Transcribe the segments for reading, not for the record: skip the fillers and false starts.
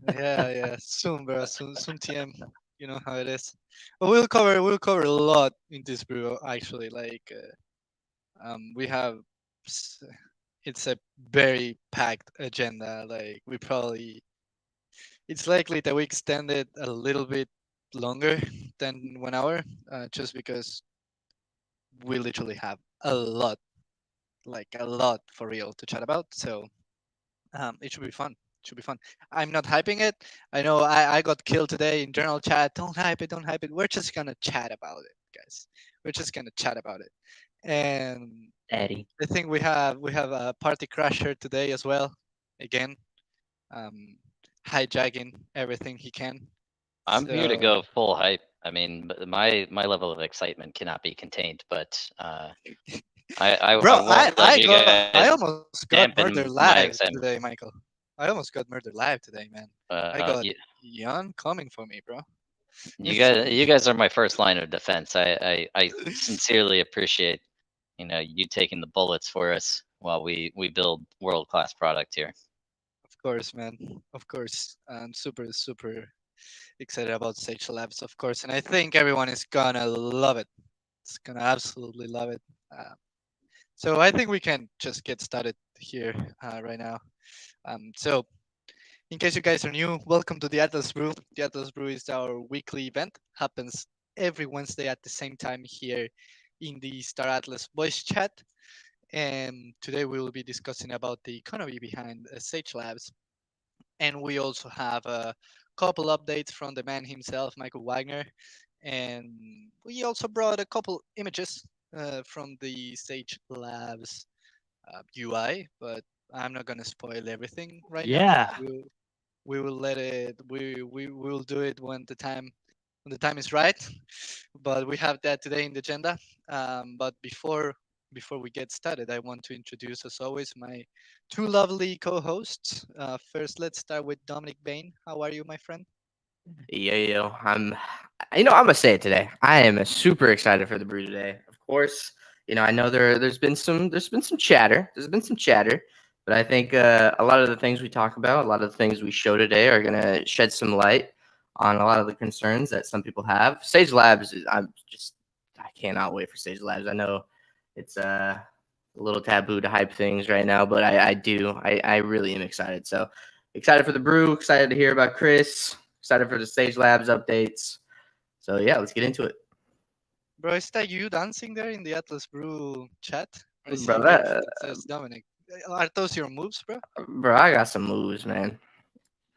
Yeah. Soon, bro. Soon, TM. You know how it is. But we'll cover a lot in this brew actually. We have s- it's a very packed agenda. Like it's likely that we extend it a little bit longer than 1 hour, just because we literally have a lot, like a lot for real to chat about. So it should be fun. Should be fun. I'm not hyping it. I know I got killed today in general chat. Don't hype it. Don't hype it. We're just gonna chat about it, guys. We're just gonna chat about it. And Daddy. I think we have a party crasher today as well. Again, um, hijacking everything he can. I'm here to So go full hype. I mean, my level of excitement cannot be contained, but I bro, won't let you guys I almost got dampen murdered my live excitement. today, Michael. I almost got murdered live today, man. I got You, Jan coming for me, bro. you He's guys, you guys are my first line of defense. I sincerely appreciate you taking the bullets for us while we build world class product here. of course, man. Of course. I'm super excited about Sage Labs, of course, and I think everyone is gonna love it. It's gonna absolutely love it. Uh, so I think we can just get started here right now. So in case you guys are new, welcome to the Atlas Brew. The Atlas Brew is our weekly event. Happens every Wednesday at the same time here in the Star Atlas voice chat. And today we will be discussing about the economy behind Sage Labs. And we also have a couple updates from the man himself, Michael Wagner. And we also brought a couple images from the Sage Labs UI, but I'm not gonna spoil everything right now. Yeah. We will let it. We will do it when the time is right. But we have that today in the agenda. But before we get started, I want to introduce, as always, my two lovely co-hosts. First, let's start with Dominic Bain. How are you, my friend? Yo, I'm gonna say it today. I am super excited for the brew today. Of course, I know there's been some chatter. There's been some chatter, but I think a lot of the things we talk about, a lot of the things we show today, are gonna shed some light on a lot of the concerns that some people have. Sage Labs, I cannot wait for Sage Labs. I know it's a little taboo to hype things right now, but I really am excited. So excited for the brew. Excited to hear about Chris. Excited for the Sage Labs updates. So yeah, let's get into it, Bro, is that you dancing there in the Atlas Brew chat? I see bro. a GIF that says Dominic. Are those your moves, bro? Bro, I got some moves, man.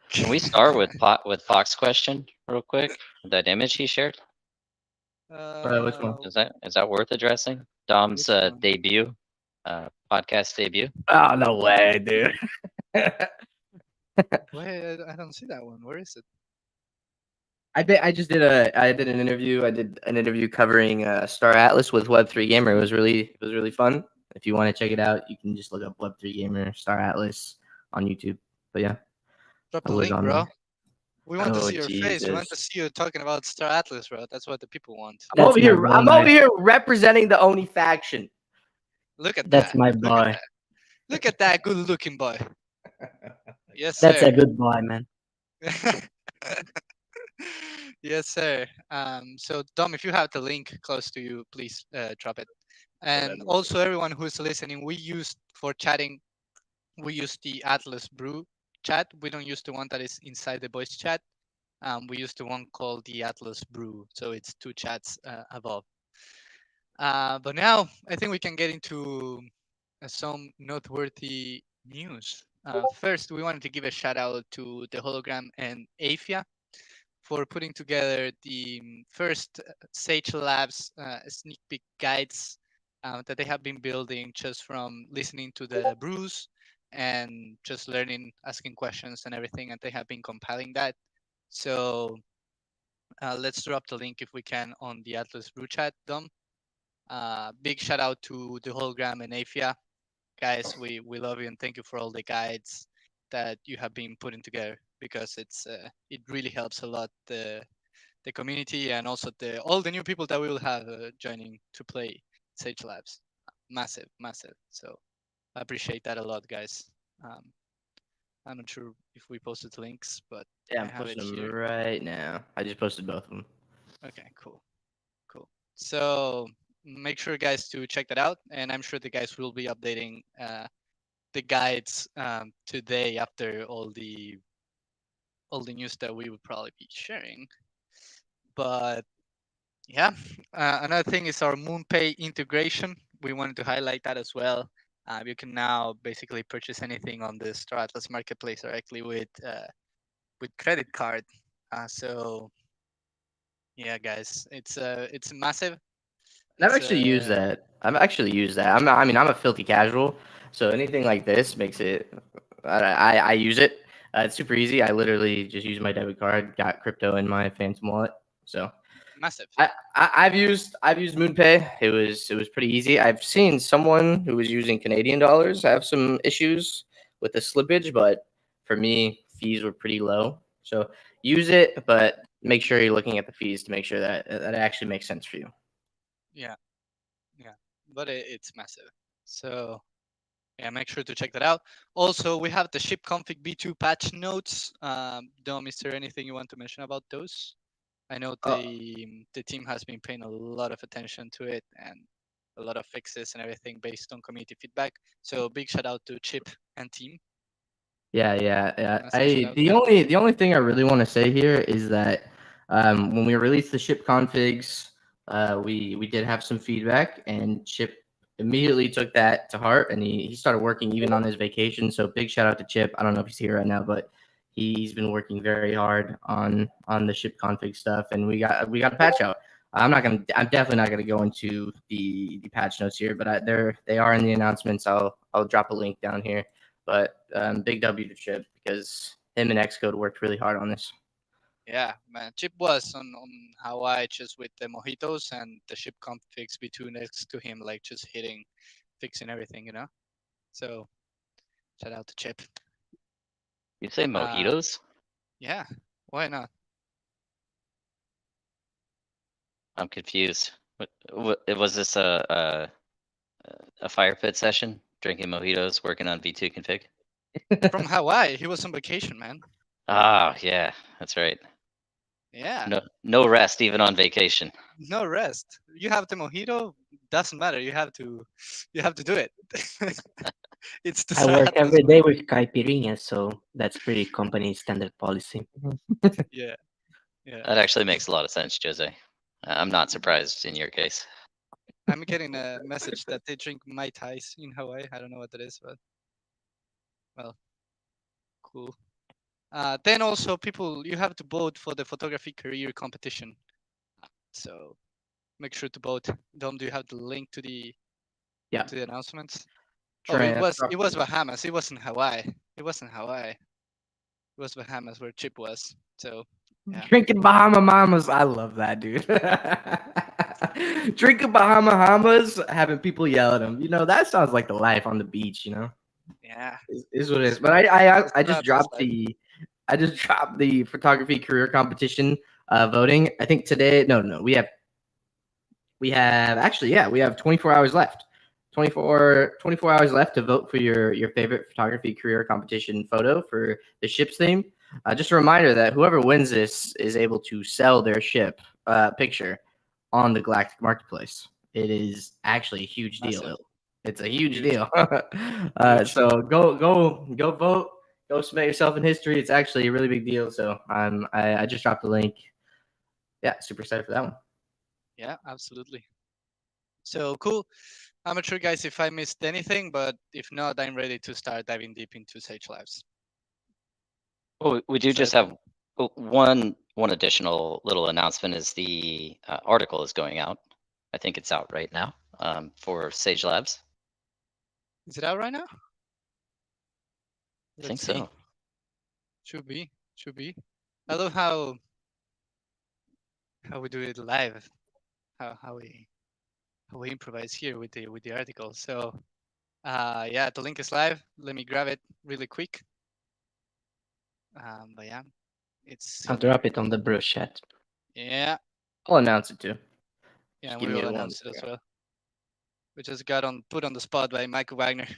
Can we start with with Fox question real quick? That image he shared, Which one? uh, is that worth addressing? Dom's which one? debut, podcast debut. Oh no way, dude. Wait, I don't see that one. Where is it? I did an interview. I did an interview covering Star Atlas with Web3 Gamer. It was really fun. If you want to check it out, you can just look up Web3 Gamer Star Atlas on YouTube. But yeah, Drop I the was link, on there. bro. We want to Oh see your face. We want to Jesus. see you talking about Star Atlas, bro. That's what the people want. I'm That's over my here. I'm over boy. here representing the Oni faction. Look at That's that. my Look at boy. that. Look at that good looking boy. Yes, That's a sir. good boy, man. Yes, sir. So, Dom, if you have the link close to you, please drop it. And also, everyone who's listening, for chatting, we use the Atlas Brew chat. We don't use the one that is inside the voice chat. We use the one called the Atlas Brew. So it's two chats above. But now I think we can get into some noteworthy news. First, we wanted to give a shout out to the Hologram and AFIA for putting together the first Sage Labs sneak peek guides that they have been building just from listening to the brews and just learning, asking questions and everything. And they have been compiling that. So let's drop the link if we can on the Atlas Brew chat, Dom. Big shout out to the Hologram and AFIA. Guys, we love you and thank you for all the guides that you have been putting together because it really helps a lot the community and also all the new people that we will have joining to play Sage Labs. Massive. So I appreciate that a lot, guys. Um, I'm not sure if we posted the links, but Yeah, I I'm have it posting them here. right now. I just posted both of them. Okay, cool, cool. So make sure, guys, to check that out, and I'm sure the guys will be updating the guides today after all the news that we would probably be sharing. But yeah, another thing is our MoonPay integration. We wanted to highlight that as well. You can now basically purchase anything on the Star Atlas marketplace directly with credit card. So yeah, guys, it's massive. And I've It's actually used that. I've actually used that. I mean, I'm a filthy casual, so anything like this makes it. I use it. It's super easy. I literally just use my debit card, got crypto in my Phantom wallet. So massive. I, Yeah, I've used MoonPay. It was pretty easy. I've seen someone who was using Canadian dollars have some issues with the slippage, but for me, fees were pretty low. So use it, but make sure you're looking at the fees to make sure that it actually makes sense for you. yeah, yeah. But it's massive. So yeah, make sure to check that out. Also, we have the ship config v2 patch notes. Dom, is there anything you want to mention about those? I know the team has been paying a lot of attention to it and a lot of fixes and everything based on community feedback. So big shout out to Chip and team. Yeah, yeah, yeah. Massive shout out. The only thing I really want to say here is that when we released the ship configs, we did have some feedback, and Chip immediately took that to heart, and he started working even on his vacation. So big shout out to Chip. I don't know if he's here right now, but he's been working very hard on the ship config stuff, and we got a patch out. I'm definitely not gonna go into the patch notes here, but they are in the announcements. I'll drop a link down here. But big W to Chip because him and Xcode worked really hard on this. Yeah, man. Chip was on Hawaii just with the mojitos and the ship configs v2 next to him, like just hitting, fixing everything. So shout out to Chip. You say Uh, mojitos? yeah, why not? I'm confused. What was this a fire pit session? Drinking mojitos, working on V2 config? From Hawaii, he was on vacation, man. Ah, yeah, that's right. Yeah, No rest even on vacation. no rest. You have the mojito, doesn't matter. You have to do it. It's the I Star work Atlas every day way. with caipirinha, so that's pretty company standard policy. Yeah, yeah. That actually makes a lot of sense, Jose. I'm not surprised in your case. I'm getting a message that they drink Mai Tais in Hawaii. I don't know what that is, but well, cool. Then also, people, you have to vote for the photography career competition. So make sure to vote. Dom, do you have the link to the Yeah, announcements? Oh, it Trent. was Bahamas. It wasn't Hawaii. It wasn't Hawaii. It was Bahamas where Chip was. So yeah, Drinking Bahama Mamas. I love that, dude. Drinking Bahama Mamas, having people yell at him. That sounds like the life on the beach. yeah. Is what it is. It's But I Star just Atlas dropped life. the photography career competition voting. I think today. No, no, we have actually, yeah, we have 24 hours left. 24 hours left to vote for your favorite photography career competition photo for the ship's theme. Just a reminder that whoever wins this is able to sell their ship picture on the Galactic Marketplace. It is actually a huge Massive. deal. It's a huge Huge. deal. Huge. So go vote. Go submit yourself in history. It's actually a really big deal. So I just dropped the link. Yeah, super excited for that one. Yeah, absolutely. So cool. I'm not sure, guys, if I missed anything, but if not, I'm ready to start diving deep into Sage Lives. Well, we do Is just that have one additional little announcement is the article is going out. I think it's out right now for Sage Labs. is it out right now? I think Let's see. so. Should be. Should be. I love how we do it live. How we improvise here with the article. So yeah, the link is live. Let me grab it really quick. But yeah, it's I'll here. drop it on the Brew chat. Yeah, I'll announce it too. yeah, Just we give me will the one. announce it as well. We just got put on the spot by Michael Wagner.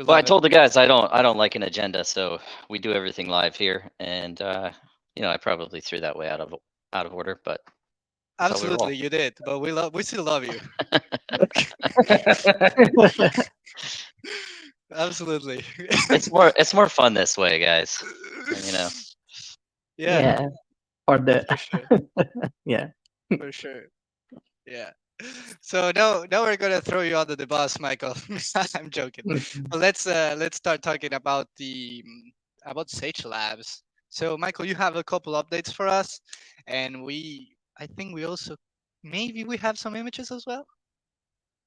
We Well, I love it. told the guys I don't like an agenda, so we do everything live here, and I probably threw that way out of order, but that's how we roll. Absolutely, you did, but we still love you. Absolutely. It's more fun this way, guys. Yeah, Yeah, for the for sure, yeah. for sure. Yeah. So now we're gonna throw you under the bus, Michael. I'm joking. But let's start talking about about Sage Labs. So Michael, you have a couple updates for us, and I think we also maybe we have some images as well.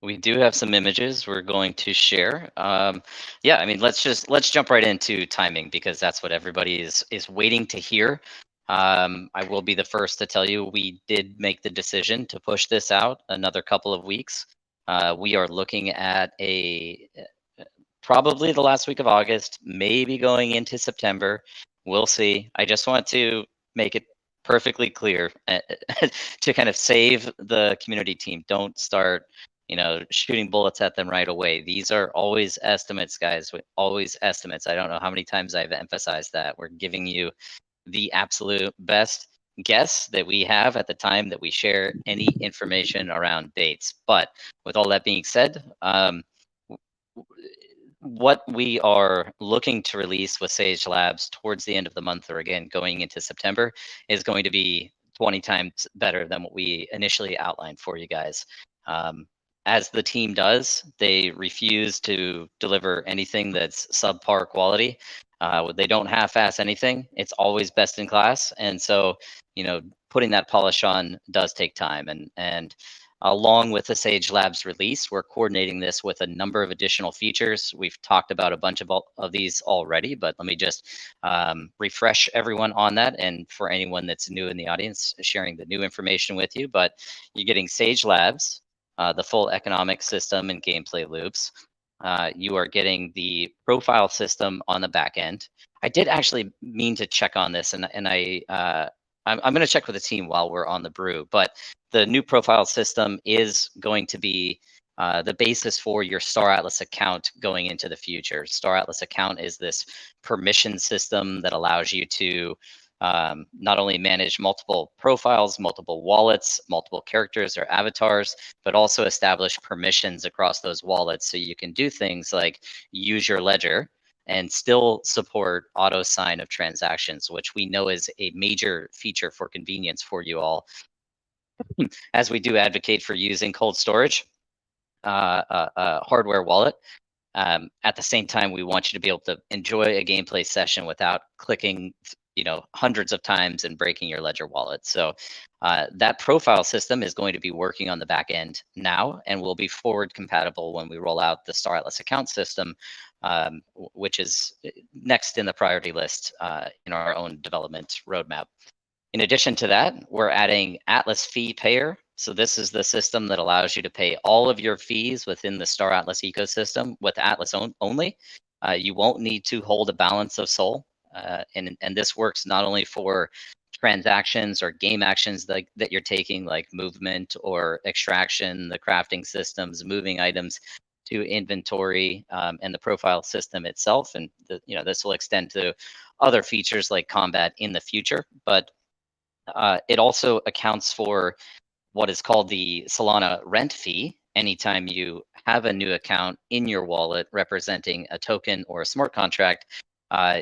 We do have some images we're going to share. Yeah, I mean, let's jump right into timing because that's what everybody is waiting to hear. I will be the first to tell you we did make the decision to push this out another couple of weeks. We are looking at probably the last week of August, maybe going into September. We'll see. I just want to make it perfectly clear to kind of save the community team. Don't start shooting bullets at them right away. These are always estimates, guys. Always estimates. I don't know how many times I've emphasized that. We're giving you the absolute best guess that we have at the time that we share any information around dates. But with all that being said, what we are looking to release with Sage Labs towards the end of the month, or again going into September, is going to be 20 times better than what we initially outlined for you guys. As the team does, they refuse to deliver anything that's subpar quality. They don't half-ass anything. It's always best in class, and so putting that polish on does take time. And along with the Sage Labs release, we're coordinating this with a number of additional features. We've talked about a bunch of these already, but let me just refresh everyone on that. And for anyone that's new in the audience, sharing the new information with you. But you're getting Sage Labs, the full economic system and gameplay loops. You are getting the profile system on the back end. I did actually mean to check on this, and I'm going to check with the team while we're on the brew. But the new profile system is going to be the basis for your Star Atlas account going into the future. Star Atlas account is this permission system that allows you to not only manage multiple profiles, multiple wallets, multiple characters or avatars, but also establish permissions across those wallets so you can do things like use your ledger and still support auto sign of transactions, which we know is a major feature for convenience for you all, as we do advocate for using cold storage hardware wallet. At the same time, we want you to be able to enjoy a gameplay session without clicking hundreds of times and breaking your ledger wallet. So that profile system is going to be working on the back end now and will be forward compatible when we roll out the Star Atlas account system, which is next in the priority list in our own development roadmap. In addition to that, we're adding Atlas Fee Payer. So this is the system that allows you to pay all of your fees within the Star Atlas ecosystem with Atlas only. You won't need to hold a balance of Sol. And this works not only for transactions or game actions that you're taking, like movement or extraction, the crafting systems, moving items to inventory, and the profile system itself. And this will extend to other features like combat in the future. But it also accounts for what is called the Solana rent fee. Anytime you have a new account in your wallet representing a token or a smart contract,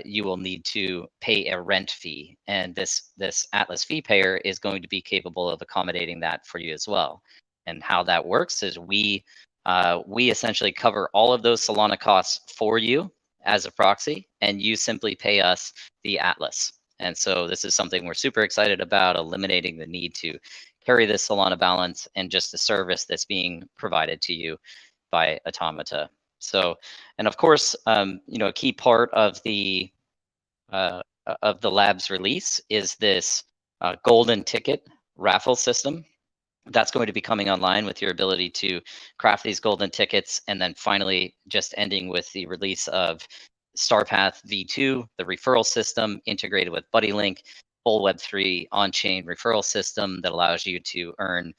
you will need to pay a rent fee. And this Atlas Fee Payer is going to be capable of accommodating that for you as well. And how that works is we essentially cover all of those Solana costs for you as a proxy, and you simply pay us the Atlas. And so this is something we're super excited about, eliminating the need to carry this Solana balance and just the service that's being provided to you by Automata. So, and of course, a key part of the lab's release is this golden ticket raffle system. That's going to be coming online with your ability to craft these golden tickets, and then finally just ending with the release of StarPath V2, the referral system integrated with BuddyLink, full Web3 on-chain referral system that allows you to earn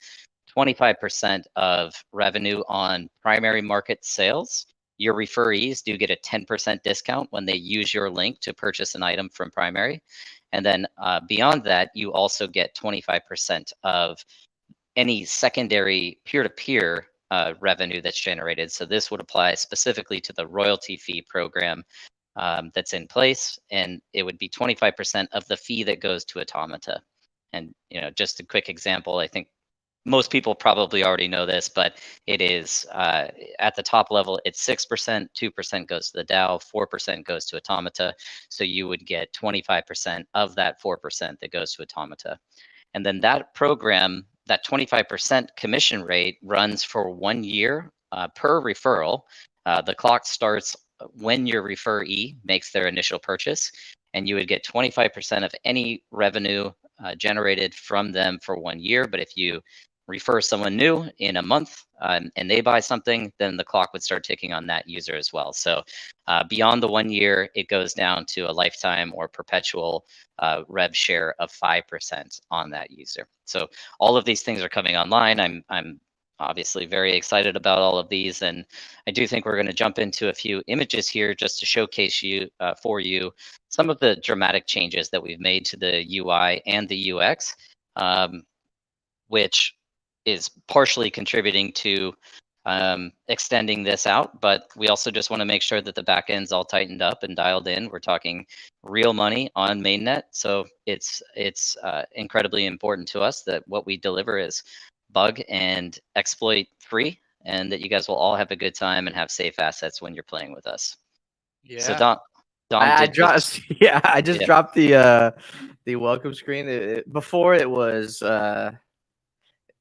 25% of revenue on primary market sales your referees do get a 10% discount when they use your link to purchase an item from primary. And then beyond that, you also get 25% of any secondary peer-to-peer revenue that's generated. So this would apply specifically to the royalty fee program that's in place, and it would be 25% of the fee that goes to Automata. And just a quick example, I think most people probably already know this, but it is at the top level, it's 6%, 2% goes to the DAO, 4% goes to Automata. So you would get 25% of that 4% that goes to Automata. And then that program, that 25% commission rate runs for 1 year per referral. The clock starts when your referee makes their initial purchase, and you would get 25% of any revenue generated from them for 1 year. But if you refer someone new in a month and they buy something, then the clock would start ticking on that user as well. So beyond the 1 year, it goes down to a lifetime or perpetual rev share of 5% on that user. So all of these things are coming online. I'm obviously very excited about all of these, and I do think we're going to jump into a few images here just to showcase for you some of the dramatic changes that we've made to the UI and the UX, which is partially contributing to extending this out, but we also just want to make sure that the back end's all tightened up and dialed in. We're talking real money on mainnet, so it's incredibly important to us that what we deliver is bug and exploit free, and that you guys will all have a good time and have safe assets when you're playing with us. Yeah. So Dom I did just, dropped the welcome screen. Before it was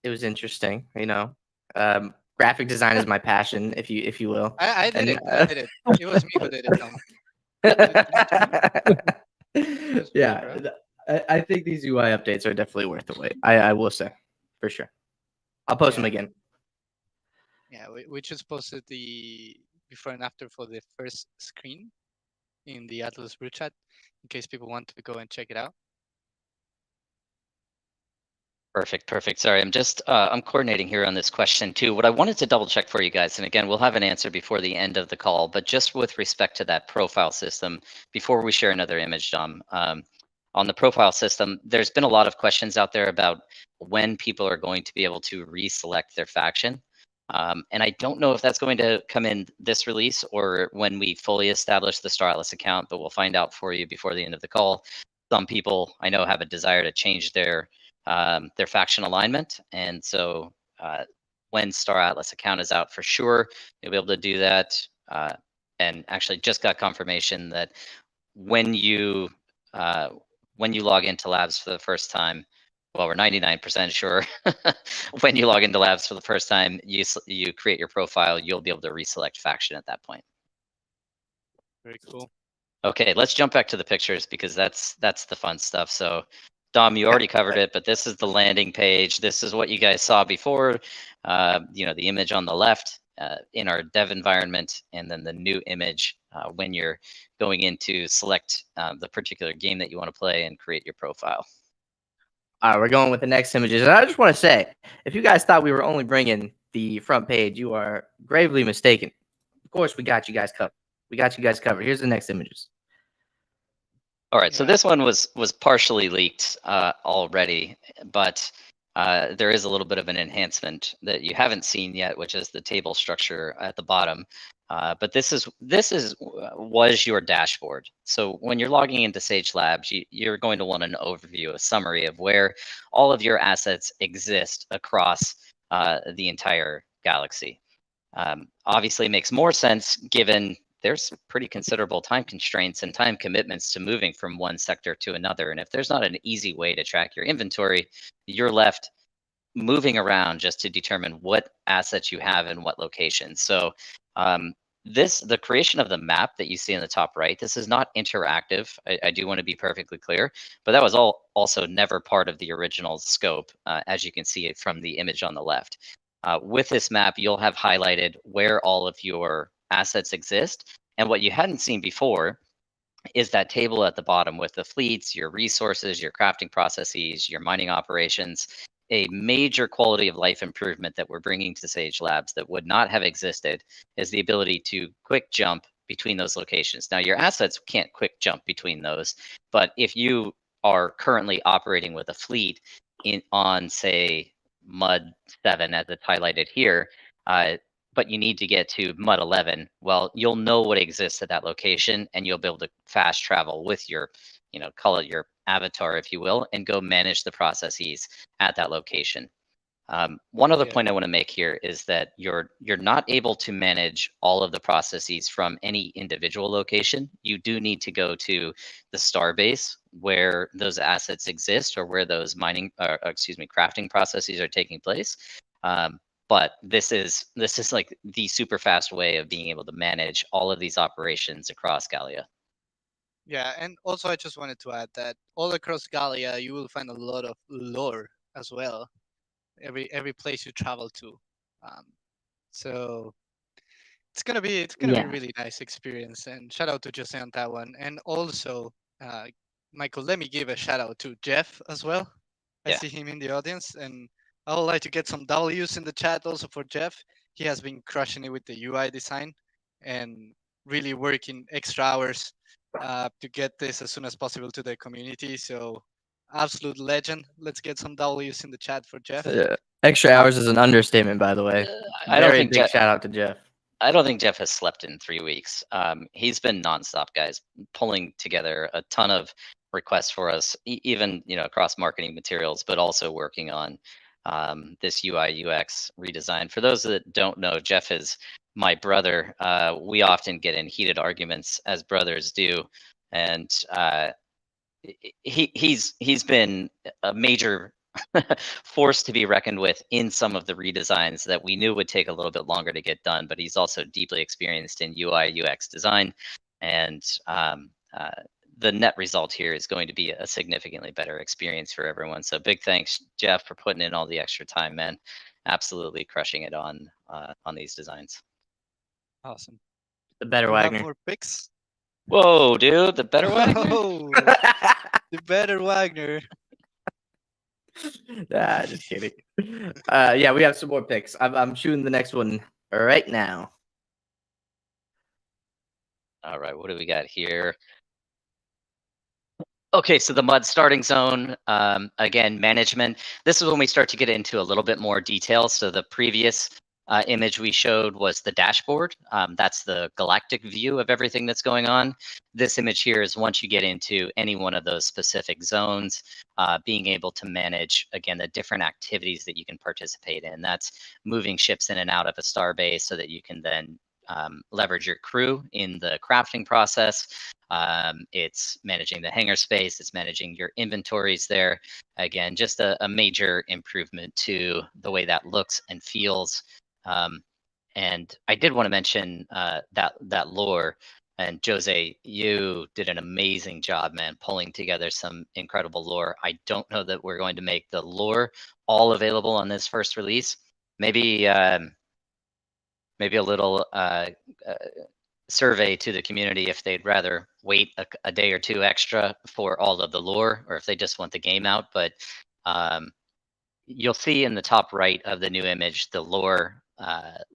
interesting, graphic design is my passion, if you will. I did it. It was me who did it, Tom. Yeah, I think these UI updates are definitely worth the wait. I will say, for sure. I'll post them again. Yeah, we just posted the before and after for the first screen in the Atlas Brew chat, in case people want to go and check it out. Perfect. Sorry, I'm coordinating here on this question too. What I wanted to double check for you guys, and again, we'll have an answer before the end of the call, but just with respect to that profile system, before we share another image, Dom, on the profile system, there's been a lot of questions out there about when people are going to be able to reselect their faction. And I don't know if that's going to come in this release or when we fully establish the Star Atlas account, but we'll find out for you before the end of the call. Some people I know have a desire to change their faction alignment, and so when Star Atlas account is out, for sure you'll be able to do that. And actually just got confirmation that when you log into labs for the first time, well, we're 99% sure when you log into labs for the first time, you create your profile, you'll be able to reselect faction at that point. Very cool. Okay, let's jump back to the pictures because that's the fun stuff. So Dom, you already covered it, but this is the landing page. This is what you guys saw before, the image on the left in our dev environment, and then the new image when you're going in to select the particular game that you want to play and create your profile. All right, we're going with the next images. And I just want to say, if you guys thought we were only bringing the front page, you are gravely mistaken. Of course, we got you guys covered. Here's the next images. All right, so this one was partially leaked already, but there is a little bit of an enhancement that you haven't seen yet, which is the table structure at the bottom. But this was your dashboard. So when you're logging into Sage Labs, you're going to want an overview, a summary of where all of your assets exist across the entire galaxy. Obviously, it makes more sense given there's pretty considerable time constraints and time commitments to moving from one sector to another. And if there's not an easy way to track your inventory, you're left moving around just to determine what assets you have in what locations. So the creation of the map that you see in the top right, this is not interactive. I do want to be perfectly clear, but that was also never part of the original scope, as you can see it from the image on the left. With this map, you'll have highlighted where all of your assets exist. And what you hadn't seen before is that table at the bottom with the fleets, your resources, your crafting processes, your mining operations. a major quality of life improvement that we're bringing to Sage Labs that would not have existed is the ability to quick jump between those locations. Now, your assets can't quick jump between those, but if you are currently operating with a fleet on, say, Mud 7, as it's highlighted here, but you need to get to Mud 11, well, you'll know what exists at that location, and you'll be able to fast travel with your, call it your avatar, if you will, and go manage the processes at that location. One other Yeah. point I want to make here is that you're not able to manage all of the processes from any individual location. You do need to go to the star base where those assets exist, or where those crafting processes are taking place. But this is like the super fast way of being able to manage all of these operations across Gallia. Yeah, and also I just wanted to add that all across Gallia you will find a lot of lore as well. Every place you travel to, um, so it's gonna be Yeah. really nice experience. And shout out to Jose on that one. And also, uh, Michael, let me give a shout out to Jeff as well. I Yeah. see him in the audience, and I would like to get some W's in the chat also for Jeff. He has been crushing it with the UI design and really working extra hours to get this as soon as possible to the community. So, absolute legend. Let's get some W's in the chat for Jeff. Extra Uh, hours is an understatement, by the way. I don't Very think big shout out to Jeff. I don't think Jeff has slept in 3 weeks. He's been nonstop, guys, pulling together a ton of requests for us, even across marketing materials, but also working on this UI UX redesign. For those that don't know, Jeff is my brother. We often get in heated arguments, as brothers do, and he's been a major force to be reckoned with in some of the redesigns that we knew would take a little bit longer to get done. But he's also deeply experienced in UI UX design, and the net result here is going to be a significantly better experience for everyone. So big thanks, Jeff, for putting in all the extra time, man. Absolutely crushing it on these designs. Awesome. The better Do we have Wagner. more picks? Whoa, dude, the better Wagner? Oh, the better Wagner. Just kidding. Yeah, we have some more picks. I'm shooting the next one right now. All right, what do we got here? Okay, so the mud starting zone, again, management. This is when we start to get into a little bit more detail. So the previous image we showed was the dashboard. That's the galactic view of everything that's going on. This image here is once you get into any one of those specific zones, being able to manage, again, the different activities that you can participate in. That's moving ships in and out of a star base so that you can then leverage your crew in the crafting process. It's managing the hangar space. It's managing your inventories there. Again, just a major improvement to the way that looks and feels. And I did want to mention that lore. And Jose, you did an amazing job, man, pulling together some incredible lore. I don't know that we're going to make the lore all available on this first release. Maybe maybe a little survey to the community if they'd rather wait a day or two extra for all of the lore, or if they just want the game out. But you'll see in the top right of the new image the lore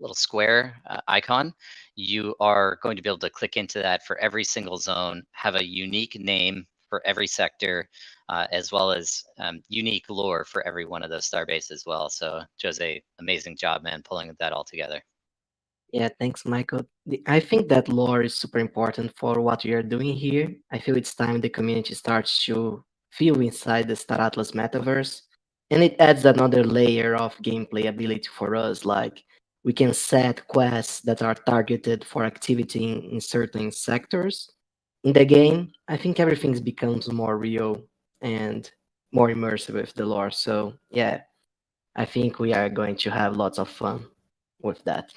little square icon. You are going to be able to click into that for every single zone, have a unique name for every sector, as well as unique lore for every one of those starbase as well. So Jose, amazing job, man, pulling that all together. Yeah, thanks, Michael. I think that lore is super important for what we are doing here. I feel it's time the community starts to feel inside the Star Atlas metaverse, and it adds another layer of gameplay ability for us. Like we can set quests that are targeted for activity in certain sectors. In the game, I think everything becomes more real and more immersive with the lore. So yeah, I think we are going to have lots of fun with that.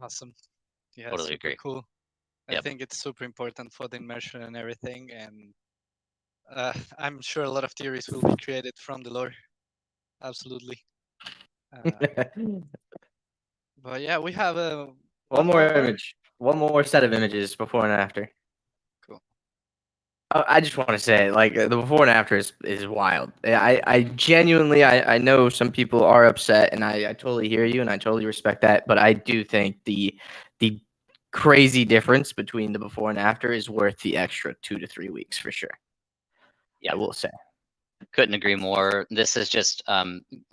Awesome. Yeah, Totally super agree. cool. I Yep. think it's super important for the immersion and everything. And I'm sure a lot of theories will be created from the lore. Absolutely. But yeah, we have One one more more. image. One more set of images before and after. Cool. I just want to say, like, the before and after is wild. I genuinely, I know some people are upset, and I totally hear you, and I totally respect that. But I do think the crazy difference between the before and after is worth the extra 2 to 3 weeks for sure. Yeah. I will say. Couldn't agree more. This is just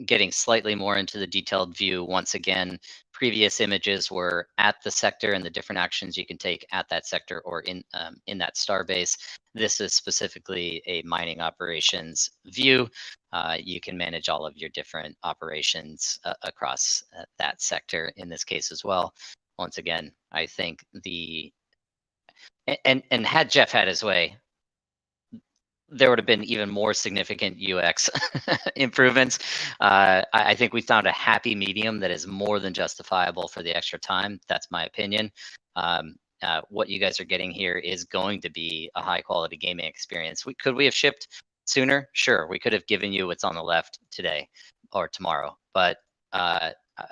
getting slightly more into the detailed view. Once again, previous images were at the sector and the different actions you can take at that sector or in that star base. This is specifically a mining operations view. You can manage all of your different operations across that sector in this case as well. Once again, I think and had Jeff had his way, there would have been even more significant UX improvements. I think we found a happy medium that is more than justifiable for the extra time. That's my opinion. What you guys are getting here is going to be a high quality gaming experience. Could we have shipped sooner? Sure, we could have given you what's on the left today or tomorrow, but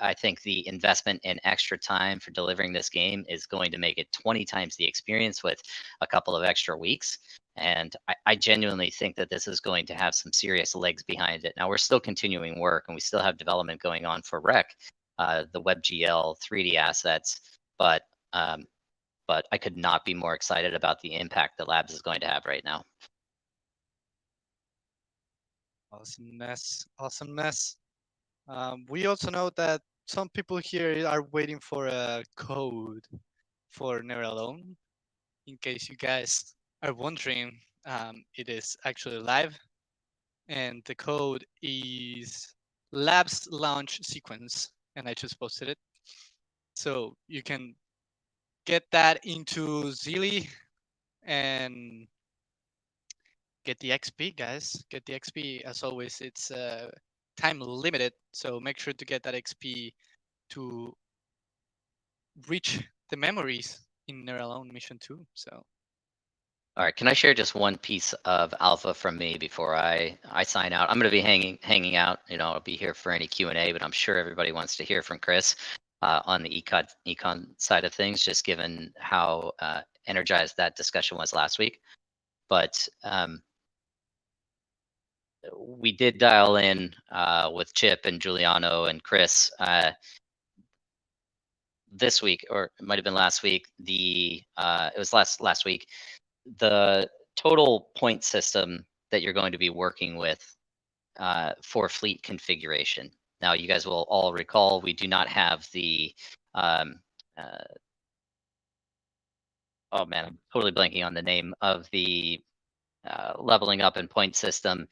I think the investment in extra time for delivering this game is going to make it 20 times the experience with a couple of extra weeks. And I genuinely think that this is going to have some serious legs behind it. Now, we're still continuing work and we still have development going on for Rec, the WebGL 3D assets, but I could not be more excited about the impact that Labs is going to have right now. Awesomeness, awesomeness. We also know that some people here are waiting for a code for Never Alone. In case you guys are wondering, it is actually live, and the code is Labs Launch Sequence, and I just posted it. So you can get that into Zili and get the XP, guys. Get the XP. As always, it's time limited, so make sure to get that XP to reach the memories in Never Alone Mission 2. So All right, can I share just one piece of alpha from me before I sign out? I'm going to be hanging out. I'll be here for any Q&A, but I'm sure everybody wants to hear from Chris on the econ side of things, just given how energized that discussion was last week. But we did dial in with Chip and Giuliano and Chris this week, or it might have been last week. It was last week. The total point system that you're going to be working with for fleet configuration. Now, you guys will all recall we do not have the oh man, I'm totally blanking on the name of the leveling up and point system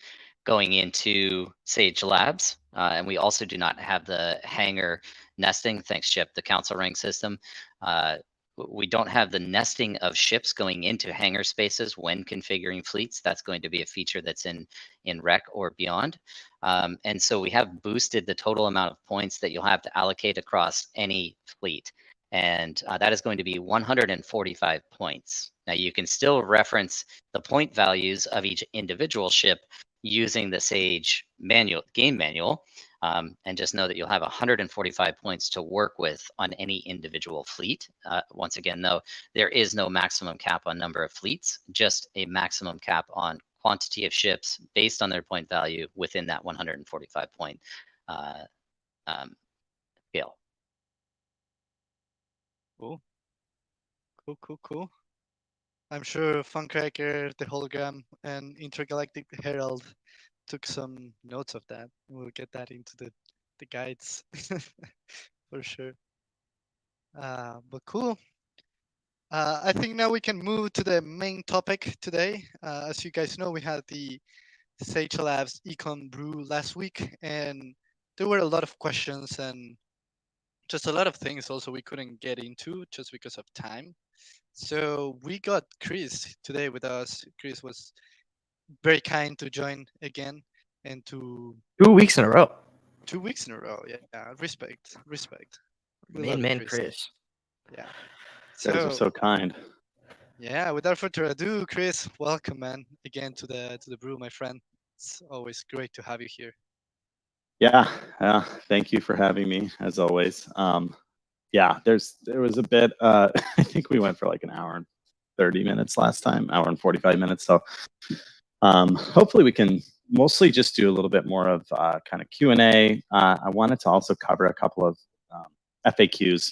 going into Sage Labs. And we also do not have the hangar nesting, thanks Chip, the council rank system. We don't have the nesting of ships going into hangar spaces when configuring fleets. That's going to be a feature that's in Rec or beyond. And so we have boosted the total amount of points that you'll have to allocate across any fleet. And that is going to be 145 points. Now you can still reference the point values of each individual ship using the Sage game manual. And just know that you'll have 145 points to work with on any individual fleet. Once again, though, there is no maximum cap on number of fleets, just a maximum cap on quantity of ships based on their point value within that 145 point scale. Cool. I'm sure Funcracker, the Hologram, and Intergalactic Herald took some notes of that. We'll get that into the guides for sure. But cool. I think now we can move to the main topic today. As you guys know, we had the Sage Labs Econ Brew last week, and there were a lot of questions and just a lot of things also we couldn't get into just because of time. So we got Chris today with us. Chris was very kind to join again and to 2 weeks in a row. 2 weeks in a row. Yeah, respect. We Man, love you, Chris. Yeah. You guys are so kind. Yeah, without further ado, Chris, welcome, man, again to the brew, my friend. It's always great to have you here. Yeah, thank you for having me, as always. Yeah, there was a bit. I think we went for like an hour and 30 minutes last time, hour and 45 minutes. So hopefully we can mostly just do a little bit more of kind of Q&A. I wanted to also cover a couple of FAQs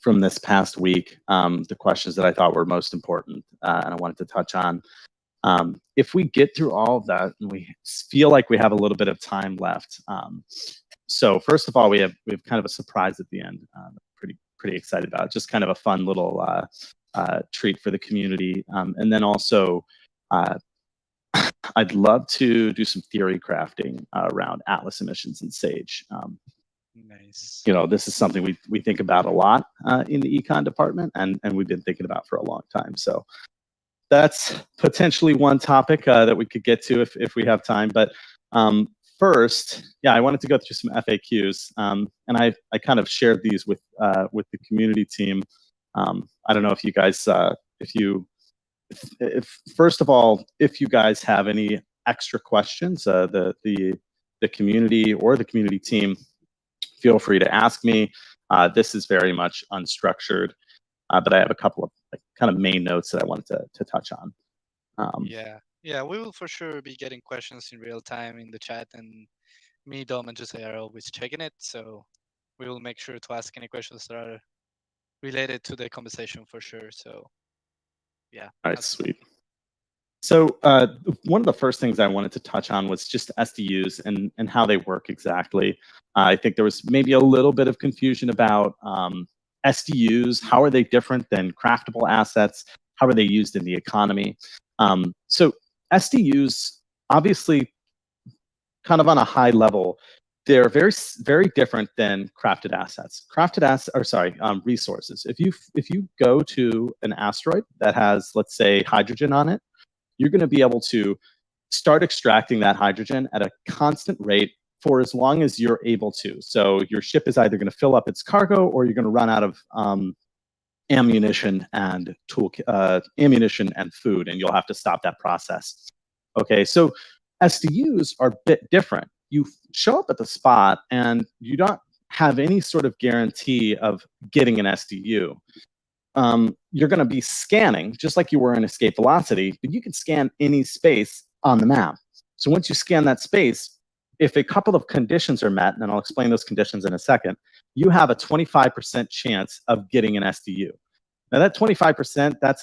from this past week, the questions that I thought were most important, and I wanted to touch on. If we get through all of that, and we feel like we have a little bit of time left. So first of all, we have kind of a surprise at the end. Pretty excited about it. Just kind of a fun little treat for the community, and then also. I'd love to do some theory crafting around Atlas emissions in Sage. Nice. This is something we think about a lot in the econ department, and we've been thinking about for a long time. So that's potentially one topic that we could get to if we have time. But first, I wanted to go through some FAQs, and I kind of shared these with the community team. I don't know if you guys, first of all, if you guys have any extra questions, the community or the community team, feel free to ask me. This is very much unstructured, but I have a couple of kind of main notes that I wanted to touch on. Yeah, we will for sure be getting questions in real time in the chat, and me, Dom, and Jose are always checking it. So we will make sure to ask any questions that are related to the conversation for sure. So yeah. All right, sweet. So one of the first things I wanted to touch on was just SDUs and how they work exactly. I think there was maybe a little bit of confusion about SDUs. How are they different than craftable assets? How are they used in the economy? So SDUs, obviously, kind of on a high level, they're very, very different than crafted assets. Resources. If you go to an asteroid that has, let's say, hydrogen on it, you're going to be able to start extracting that hydrogen at a constant rate for as long as you're able to. So your ship is either going to fill up its cargo, or you're going to run out of ammunition and ammunition and food, and you'll have to stop that process. Okay, so SDUs are a bit different. You show up at the spot, and you don't have any sort of guarantee of getting an SDU. You're going to be scanning just like you were in escape velocity, but you can scan any space on the map. So once you scan that space, if a couple of conditions are met, and I'll explain those conditions in a second, you have a 25% chance of getting an SDU. Now that 25%, that's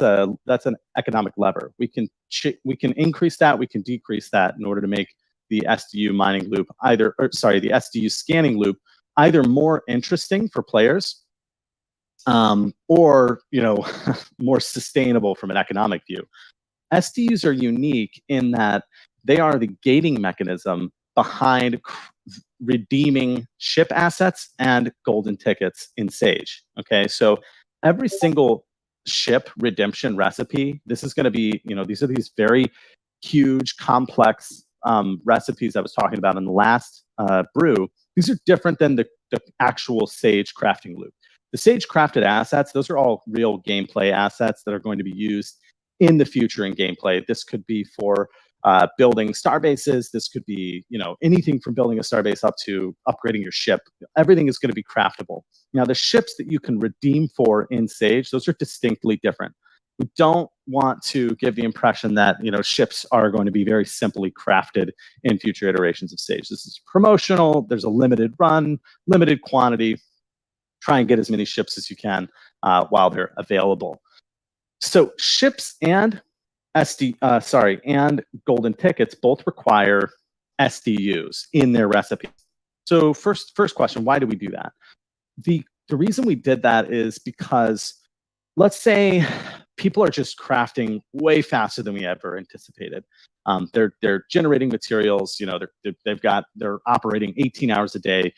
an economic lever. We can increase that, we can decrease that in order to make the SDU mining loop the SDU scanning loop either more interesting for players, or more sustainable from an economic view. SDUs are unique in that they are the gating mechanism behind redeeming ship assets and golden tickets in Sage. Okay, so every single ship redemption recipe, this is going to be, these are these very huge, complex recipes I was talking about in the last brew. These are different than the actual Sage crafting loop. The Sage crafted assets, those are all real gameplay assets that are going to be used in the future in gameplay. This could be for building starbases. This could be, anything from building a starbase up to upgrading your ship. Everything is going to be craftable. Now, the ships that you can redeem for in Sage, those are distinctly different. We don't want to give the impression that, ships are going to be very simply crafted in future iterations of Sage. This is promotional. There's a limited run, limited quantity. Try and get as many ships as you can while they're available. So ships and and golden tickets both require SDUs in their recipes. So first question, why do we do that? The reason we did that is because, let's say people are just crafting way faster than we ever anticipated. They're generating materials. They're operating 18 hours a day.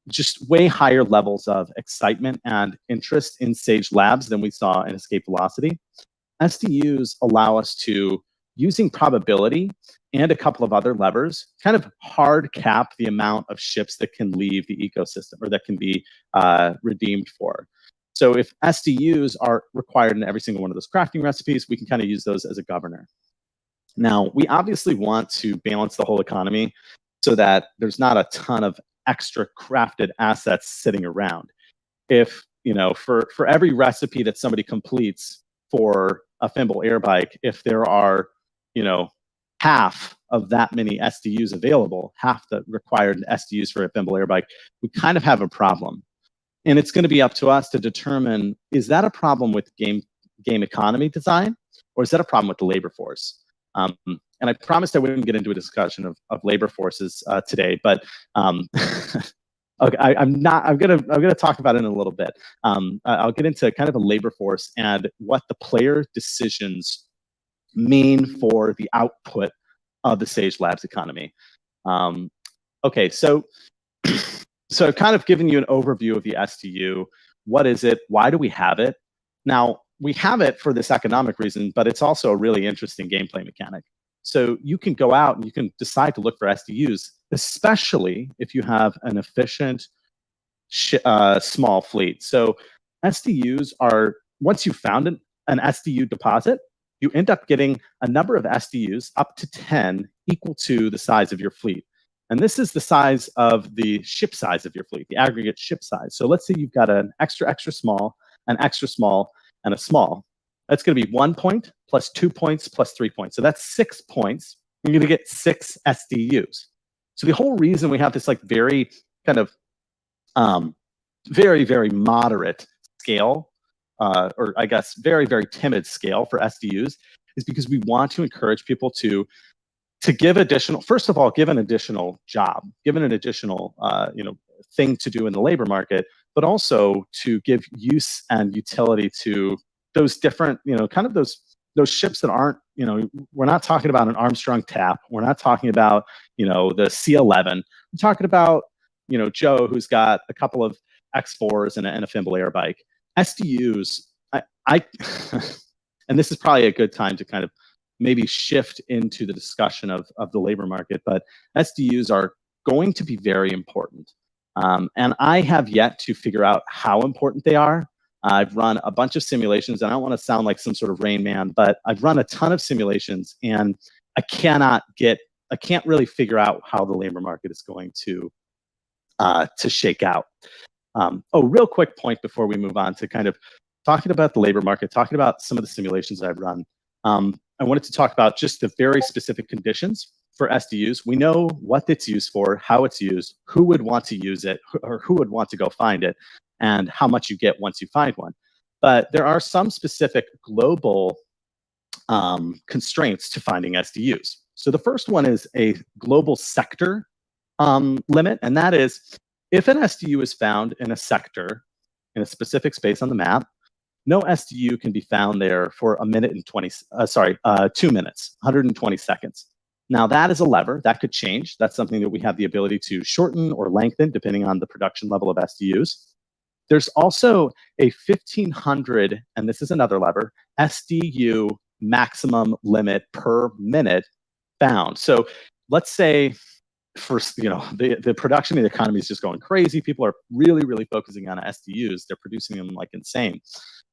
Just way higher levels of excitement and interest in Sage Labs than we saw in Escape Velocity. SDUs allow us to, using probability and a couple of other levers, kind of hard cap the amount of ships that can leave the ecosystem or that can be redeemed for. So if SDUs are required in every single one of those crafting recipes, we can kind of use those as a governor. Now, we obviously want to balance the whole economy so that there's not a ton of extra crafted assets sitting around. If, for every recipe that somebody completes for a thimble air bike if there are, half of that many SDUs available, half the required SDUs for a thimble air bike, we kind of have a problem. And it's going to be up to us to determine, is that a problem with game economy design, or is that a problem with the labor force? And I promised I wouldn't get into a discussion of labor forces today, but okay, I'm gonna talk about it in a little bit. I'll get into kind of a labor force and what the player decisions mean for the output of the Sage Labs economy. Okay, so I've kind of given you an overview of the SDU. What is it? Why do we have it? Now, we have it for this economic reason, but it's also a really interesting gameplay mechanic. So you can go out and you can decide to look for SDUs, especially if you have an efficient small fleet. So SDUs are, once you've found an SDU deposit, you end up getting a number of SDUs up to 10 equal to the size of your fleet. And this is the size of the ship size of your fleet, the aggregate ship size. So let's say you've got an extra small, an extra small, and a small. That's going to be 1 point plus 2 points plus 3 points. So that's 6 points. You're going to get 6 SDUs. So the whole reason we have this like very kind of very, very moderate scale, or I guess very, very timid scale for SDUs, is because we want to encourage people to give additional, first of all, give an additional job, give an additional thing to do in the labor market, but also to give use and utility to those different, kind of those ships that aren't, we're not talking about an Armstrong Tap. We're not talking about, the C11. We're talking about, Joe, who's got a couple of X4s and a thimble air bike. SDUs, and this is probably a good time to kind of maybe shift into the discussion of the labor market, but SDUs are going to be very important. And I have yet to figure out how important they are. I've run a bunch of simulations, and I don't want to sound like some sort of Rain Man, but I've run a ton of simulations, and I can't really figure out how the labor market is going to shake out. Real quick point before we move on to kind of talking about the labor market, talking about some of the simulations I've run. I wanted to talk about just the very specific conditions for SDUs. We know what it's used for, how it's used, who would want to use it, or who would want to go find it, and how much you get once you find one. But there are some specific global constraints to finding SDUs. So the first one is a global sector limit, and that is if an SDU is found in a sector, in a specific space on the map, no SDU can be found there for 2 minutes, 120 seconds. Now that is a lever that could change. That's something that we have the ability to shorten or lengthen depending on the production level of SDUs. There's also a 1,500, and this is another lever, SDU maximum limit per minute found. So let's say the production of the economy is just going crazy. People are really, really focusing on SDUs. They're producing them like insane.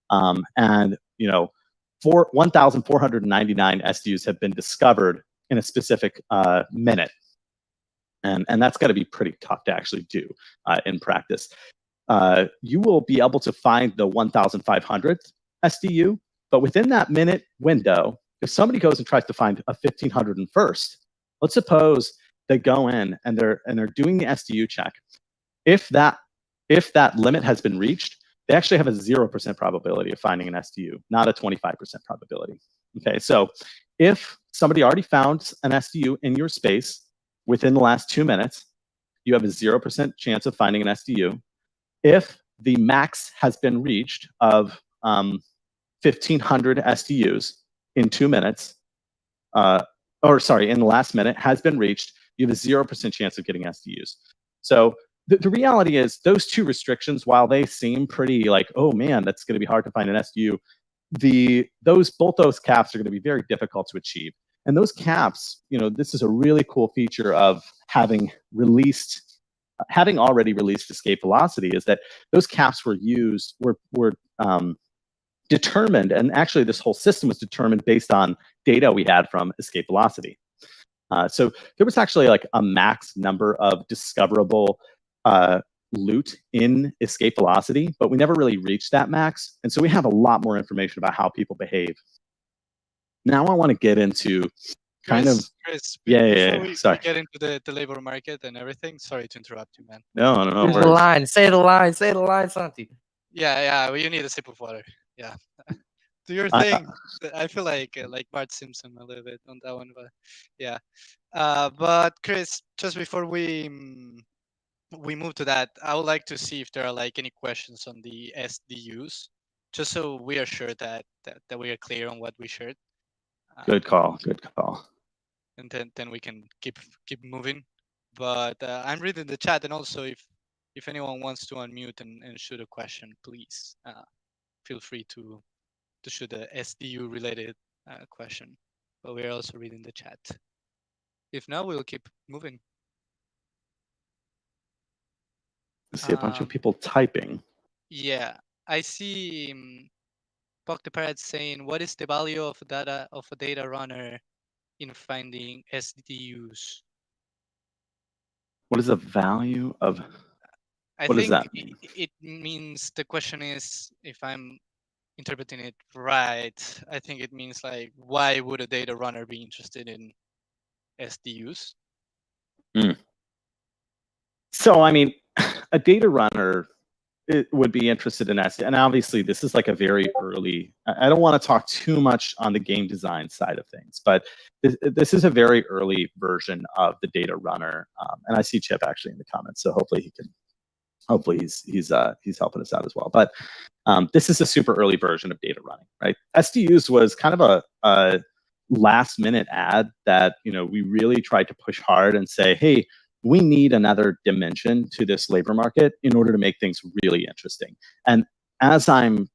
And 1,499 SDUs have been discovered in a specific minute. And that's got to be pretty tough to actually do in practice. You will be able to find the 1,500th SDU, but within that minute window, if somebody goes and tries to find a 1,501st, let's suppose they go in and they're doing the SDU check. If that limit has been reached, they actually have a 0% probability of finding an SDU, not a 25% probability. Okay, so if somebody already found an SDU in your space within the last 2 minutes, you have a 0% chance of finding an SDU. If the max has been reached of 1,500 SDUs in 2 minutes, in the last minute has been reached, you have a 0% chance of getting SDUs. So the reality is those two restrictions, while they seem pretty like, oh man, that's going to be hard to find an SDU, both those caps are going to be very difficult to achieve. And those caps, this is a really cool feature of having already released escape velocity, is that those caps were determined, and actually this whole system was determined based on data we had from escape velocity. So there was actually like a max number of discoverable loot in escape velocity, but we never really reached that max. And so we have a lot more information about how people behave. Now I want to get into Chris, yeah. before we Sorry. get into the labor market and everything, sorry to interrupt you, man. No. Here's the line. Say the line, Santi. Yeah. Well, you need a sip of water. Yeah. Do your thing. I feel like Bart Simpson a little bit on that one, but yeah. But Chris, just before we move to that, I would like to see if there are like any questions on the SDUs, just so we are sure that we are clear on what we shared. Good call. And then we can keep moving. But I'm reading the chat, and also if anyone wants to unmute and shoot a question, please feel free to shoot a SDU related question. But we're also reading the chat. If not, we'll keep moving. I see a bunch of people typing. Yeah, I see Puck the Parrot saying, what is the value of a data runner in finding SDUs? What is the value of? What does that mean? It means, the question is, if I'm interpreting it right, I think it means like, why would a data runner be interested in SDUs? So, I mean, a data runner would be interested in SDU. And obviously, this is like a very early, I don't want to talk too much on the game design side of things, but this is a very early version of the data runner. And I see Chip actually in the comments, so hopefully he's helping us out as well. But this is a super early version of data running, right? SDUs was kind of a last minute ad that, we really tried to push hard and say, hey, we need another dimension to this labor market in order to make things really interesting. And as I'm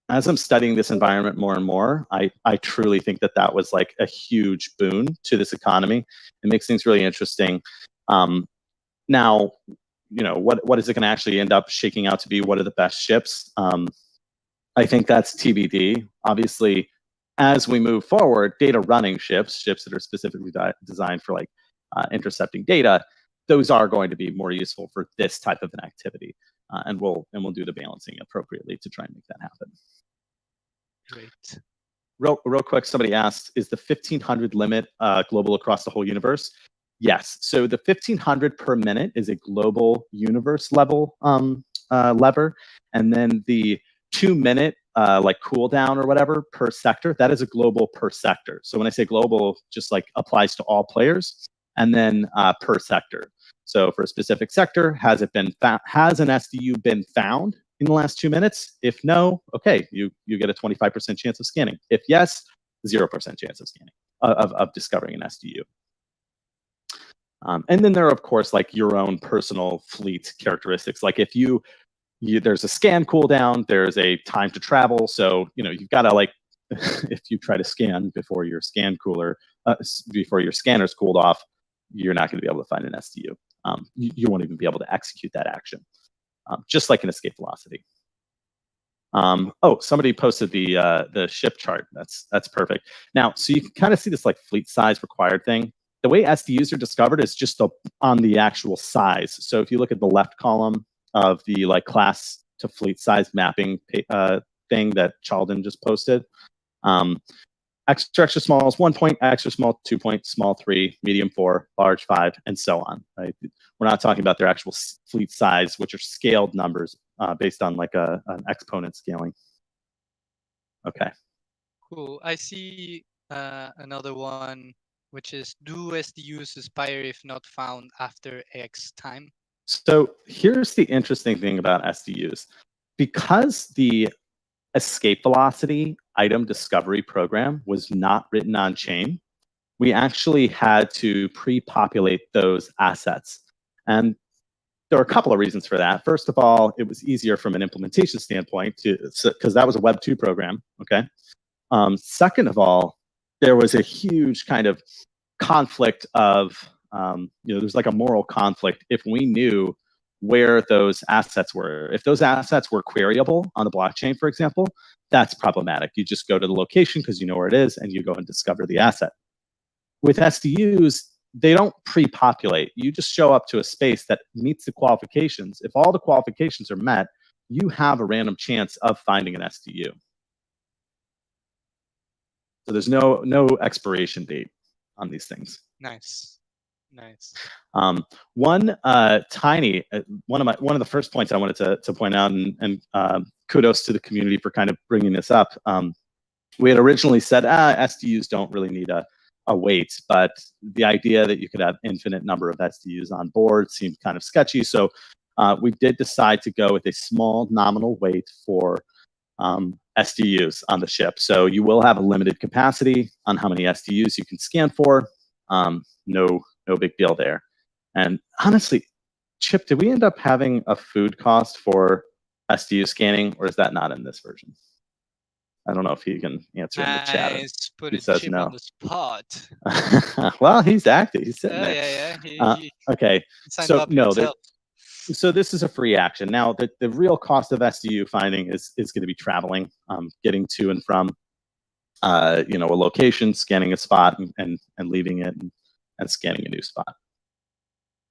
studying this environment more and more, I truly think that was like a huge boon to this economy. It makes things really interesting. Now, what is it going to actually end up shaking out to be? What are the best ships? I think that's TBD. Obviously, as we move forward, data running ships that are specifically designed for like intercepting data, those are going to be more useful for this type of an activity, and we'll do the balancing appropriately to try and make that happen. Great. Real quick, somebody asked, is the 1,500 limit global across the whole universe? Yes. So the 1,500 per minute is a global universe level lever, and then the 2-minute like cooldown or whatever per sector, that is a global per sector. So when I say global, just like applies to all players, and then per sector. So for a specific sector, has an SDU been found in the last 2 minutes? If no, okay, you get a 25% chance of scanning. If yes, 0% chance of scanning of discovering an SDU. And then there are, of course, like your own personal fleet characteristics. Like if there's a scan cooldown, there's a time to travel. So you've got to like, if you try to scan before your before your scanner's cooled off, you're not going to be able to find an SDU. You won't even be able to execute that action, just like an escape velocity. Somebody posted the ship chart. That's perfect. Now, so you can kind of see this like fleet size required thing. The way SDUs are discovered is just on the actual size. So if you look at the left column of the like class to fleet size mapping thing that Chalden just posted, extra small is 1 point, extra small 2 point, small 3, medium 4, large 5, and so on. Right? We're not talking about their actual fleet size, which are scaled numbers based on like an exponent scaling. Okay. Cool. I see another one, which is, do SDUs expire if not found after X time? So here's the interesting thing about SDUs. Because the escape velocity item discovery program was not written on chain, we actually had to pre-populate those assets. And there are a couple of reasons for that. First of all, it was easier from an implementation standpoint because that was a Web 2 program, okay? Second of all, there was a huge kind of conflict of, there's like a moral conflict if we knew where those assets were. If those assets were queryable on the blockchain, for example, that's problematic. You just go to the location because you know where it is and you go and discover the asset. With SDUs, they don't pre-populate. You just show up to a space that meets the qualifications. If all the qualifications are met, you have a random chance of finding an SDU. So there's no expiration date on these things. Nice. Nice. One of the first points I wanted to point out, and kudos to the community for kind of bringing this up. We had originally said SDUs don't really need a weight, but the idea that you could have infinite number of SDUs on board seemed kind of sketchy. So we did decide to go with a small nominal weight for SDUs on the ship. So you will have a limited capacity on how many SDUs you can scan for. No big deal there. And honestly, Chip, did we end up having a food cost for SDU scanning, or is that not in this version? I don't know if he can answer in the chat. Nice. Put He it says Chip no. on the spot. Well, he's active. He's sitting Yeah, there. yeah. He Okay. signed So up no, himself. so this is a free action. Now, the real cost of SDU finding is going to be traveling, getting to and from, a location, scanning a spot, and leaving it, and scanning a new spot.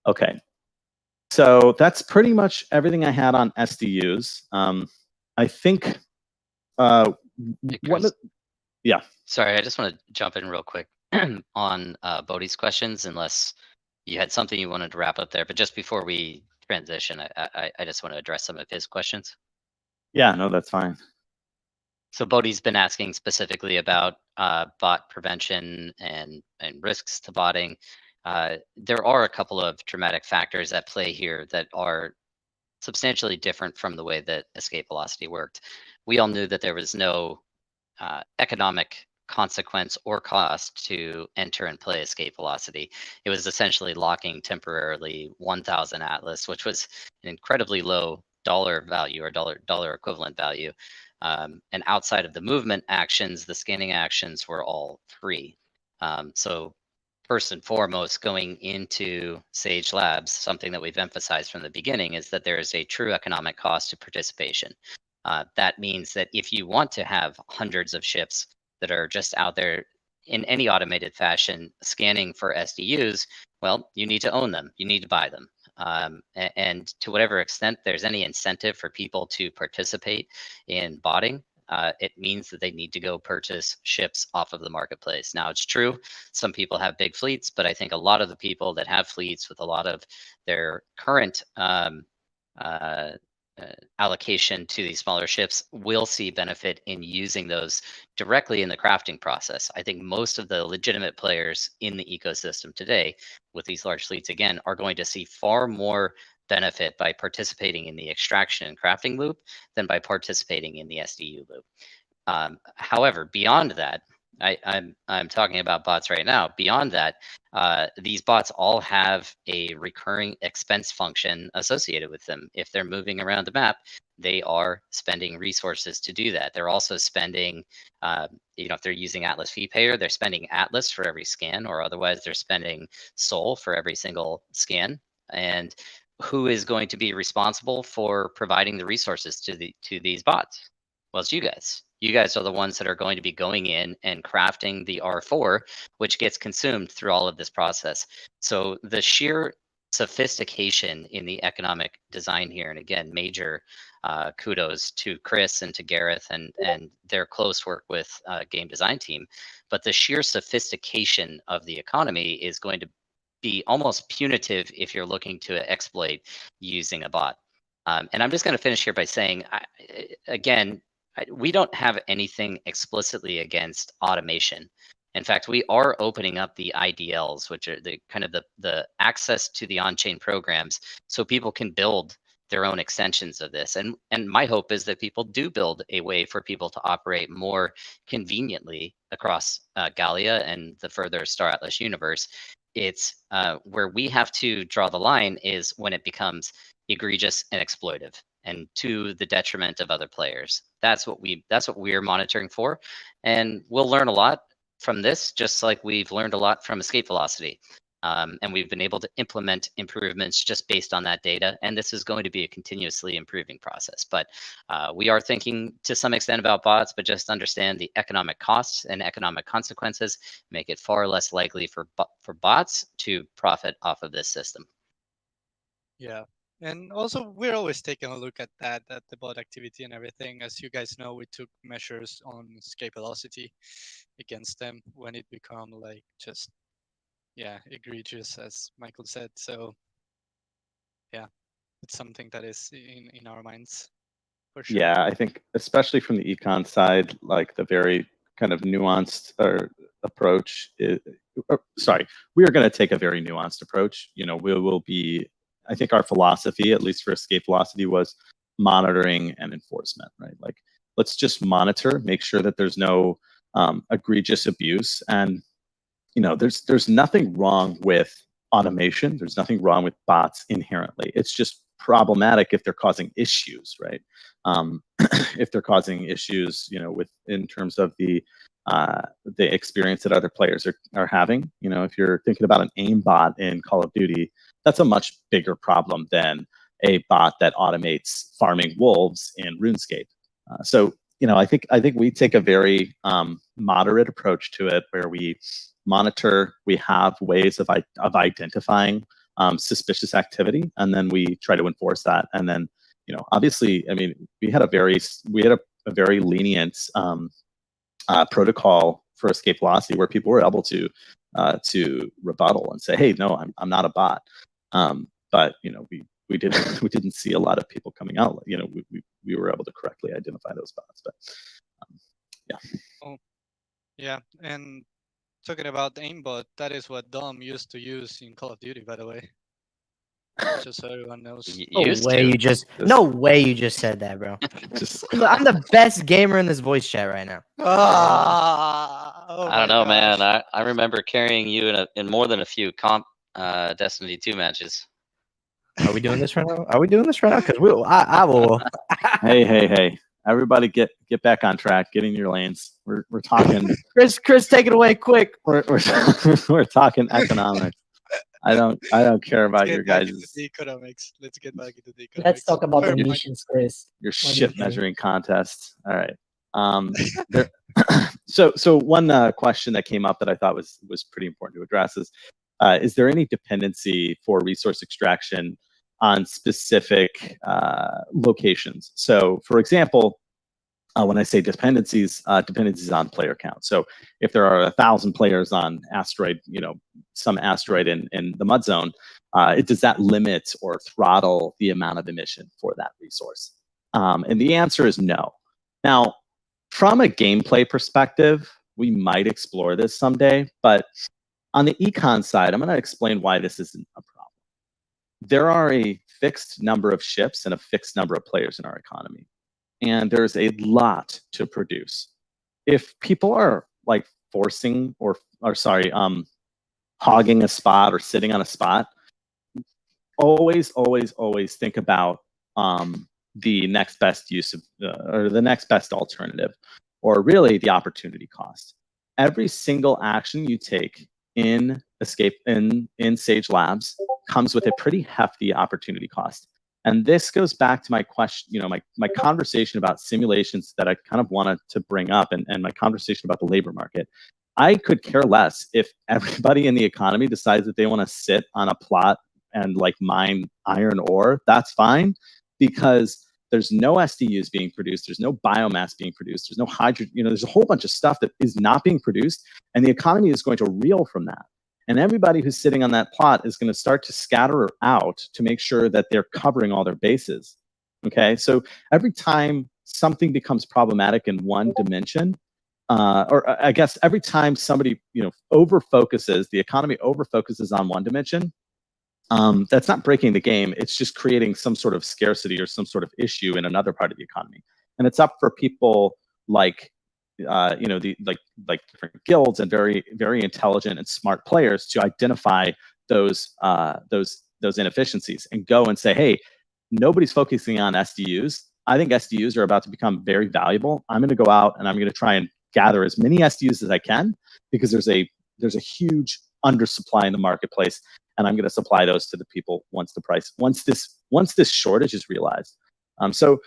Okay. So that's pretty much everything I had on SDUs. I think Hey, Chris. yeah. Sorry, I just want to jump in real quick on Bodhi's questions, unless you had something you wanted to wrap up there. But just before we transition, I just want to address some of his questions. Yeah, no, that's fine. So Bodhi's been asking specifically about bot prevention and risks to botting. There are a couple of dramatic factors at play here that are substantially different from the way that escape velocity worked. We all knew that there was no economic consequence or cost to enter and play escape velocity. It was essentially locking temporarily 1,000 Atlas, which was an incredibly low dollar value or dollar equivalent value. And outside of the movement actions, the scanning actions were all free. So first and foremost, going into Sage Labs, something that we've emphasized from the beginning is that there is a true economic cost to participation. That means that if you want to have hundreds of ships that are just out there in any automated fashion scanning for SDUs, well, you need to own them. You need to buy them. And to whatever extent there's any incentive for people to participate in botting, it means that they need to go purchase ships off of the marketplace. Now, it's true, some people have big fleets, but I think a lot of the people that have fleets with a lot of their current allocation to these smaller ships will see benefit in using those directly in the crafting process. I think most of the legitimate players in the ecosystem today with these large fleets, again, are going to see far more benefit by participating in the extraction and crafting loop than by participating in the SDU loop. However, beyond that, I'm talking about bots right now. Beyond that, these bots all have a recurring expense function associated with them. If they're moving around the map, they are spending resources to do that. They're also spending, if they're using Atlas Fee Payer, they're spending Atlas for every scan, or otherwise they're spending Soul for every single scan. And who is going to be responsible for providing the resources to these bots? Well, it's you guys. You guys are the ones that are going to be going in and crafting the R4, which gets consumed through all of this process. So the sheer sophistication in the economic design here, and again, major kudos to Chris and to Gareth and their close work with game design team. But the sheer sophistication of the economy is going to be almost punitive if you're looking to exploit using a bot. And I'm just going to finish here by saying, we don't have anything explicitly against automation. In fact, we are opening up the IDLs, which are the kind of the access to the on-chain programs, so people can build their own extensions of this. And my hope is that people do build a way for people to operate more conveniently across Gallia and the further Star Atlas universe. It's where we have to draw the line is when it becomes egregious and exploitive and to the detriment of other players. That's what we're monitoring for. And we'll learn a lot from this, just like we've learned a lot from escape velocity. And we've been able to implement improvements just based on that data. And this is going to be a continuously improving process. But we are thinking to some extent about bots, but just understand the economic costs and economic consequences make it far less likely for bots to profit off of this system. Yeah. And also, we're always taking a look at that, at the bot activity and everything. As you guys know, we took measures on escape velocity against them when it become like just, yeah, egregious, as Michael said. So, yeah, it's something that is in our minds for sure. Yeah, I think especially from the econ side, like the very kind of nuanced approach. Sorry, we are going to take a very nuanced approach. You know, we will be. I think our philosophy, at least for escape velocity, was monitoring and enforcement. Right, like let's just monitor, make sure that there's no egregious abuse, and you know, there's nothing wrong with automation. There's nothing wrong with bots inherently. It's just problematic if they're causing issues, right? If they're causing issues, you know, with in terms of the experience that other players are having. You know, if you're thinking about an aim bot in Call of Duty, that's a much bigger problem than a bot that automates farming wolves in RuneScape. So, you know, I think we take a very moderate approach to it, where we monitor, we have ways of identifying suspicious activity, and then we try to enforce that. And then, you know, obviously, I mean, we had a very lenient protocol for escape velocity, where people were able to rebuttal and say, hey, no, I'm not a bot. But you know, we didn't see a lot of people coming out. You know, we were able to correctly identify those bots. But yeah. Oh, yeah, and talking about aimbot, that is what Dom used to use in Call of Duty, by the way. Just so everyone knows. No way you just said that, bro. I'm the best gamer in this voice chat right now. Oh I don't know, man. I remember carrying you in more than a few Destiny 2 matches. Are we doing this right now? Because I will. Hey! Everybody, get back on track. Get in your lanes. We're talking. Chris, take it away, quick. We're talking economics. I don't care about your guys' economics. Let's get back into the economics. Let's talk about the missions, Chris. Your ship measuring contest. All right. So one question that came up that I thought was pretty important to address is there any dependency for resource extraction on specific locations? So, for example, when I say dependencies on player count. So if there are 1,000 players on asteroid, you know, some asteroid in the mud zone, does that limit or throttle the amount of emission for that resource? And the answer is no. Now, from a gameplay perspective, we might explore this someday, but on the econ side, I'm going to explain why this isn't a problem. There are a fixed number of ships and a fixed number of players in our economy, and there's a lot to produce. If people are like forcing or hogging a spot or sitting on a spot, always think about the next best use of or the next best alternative, or really the opportunity cost. Every single action you take in Sage Labs comes with a pretty hefty opportunity cost. And this goes back to my question, you know, my conversation about simulations that I kind of wanted to bring up, and my conversation about the labor market. I could care less if everybody in the economy decides that they want to sit on a plot and like mine iron ore. That's fine, because there's no SDUs being produced. There's no biomass being produced. There's no hydrogen. You know, there's a whole bunch of stuff that is not being produced, and the economy is going to reel from that. And everybody who's sitting on that plot is going to start to scatter out to make sure that they're covering all their bases. Okay, so every time something becomes problematic in one dimension, or I guess every time somebody, you know, the economy over-focuses on one dimension, that's not breaking the game. It's just creating some sort of scarcity or some sort of issue in another part of the economy. And it's up for people like, you know, like different guilds and very, very intelligent and smart players to identify those inefficiencies and go and say, hey, nobody's focusing on SDUs. I think SDUs are about to become very valuable. I'm going to go out and I'm going to try and gather as many SDUs as I can, because there's a huge undersupply in the marketplace, and I'm going to supply those to the people once this shortage is realized. So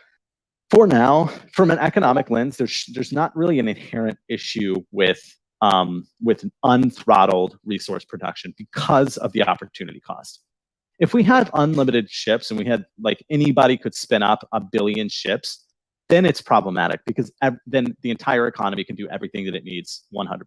for now, from an economic lens, there's not really an inherent issue with unthrottled resource production because of the opportunity cost. If we had unlimited ships and we had like anybody could spin up 1 billion ships, then it's problematic because then the entire economy can do everything that it needs 100%.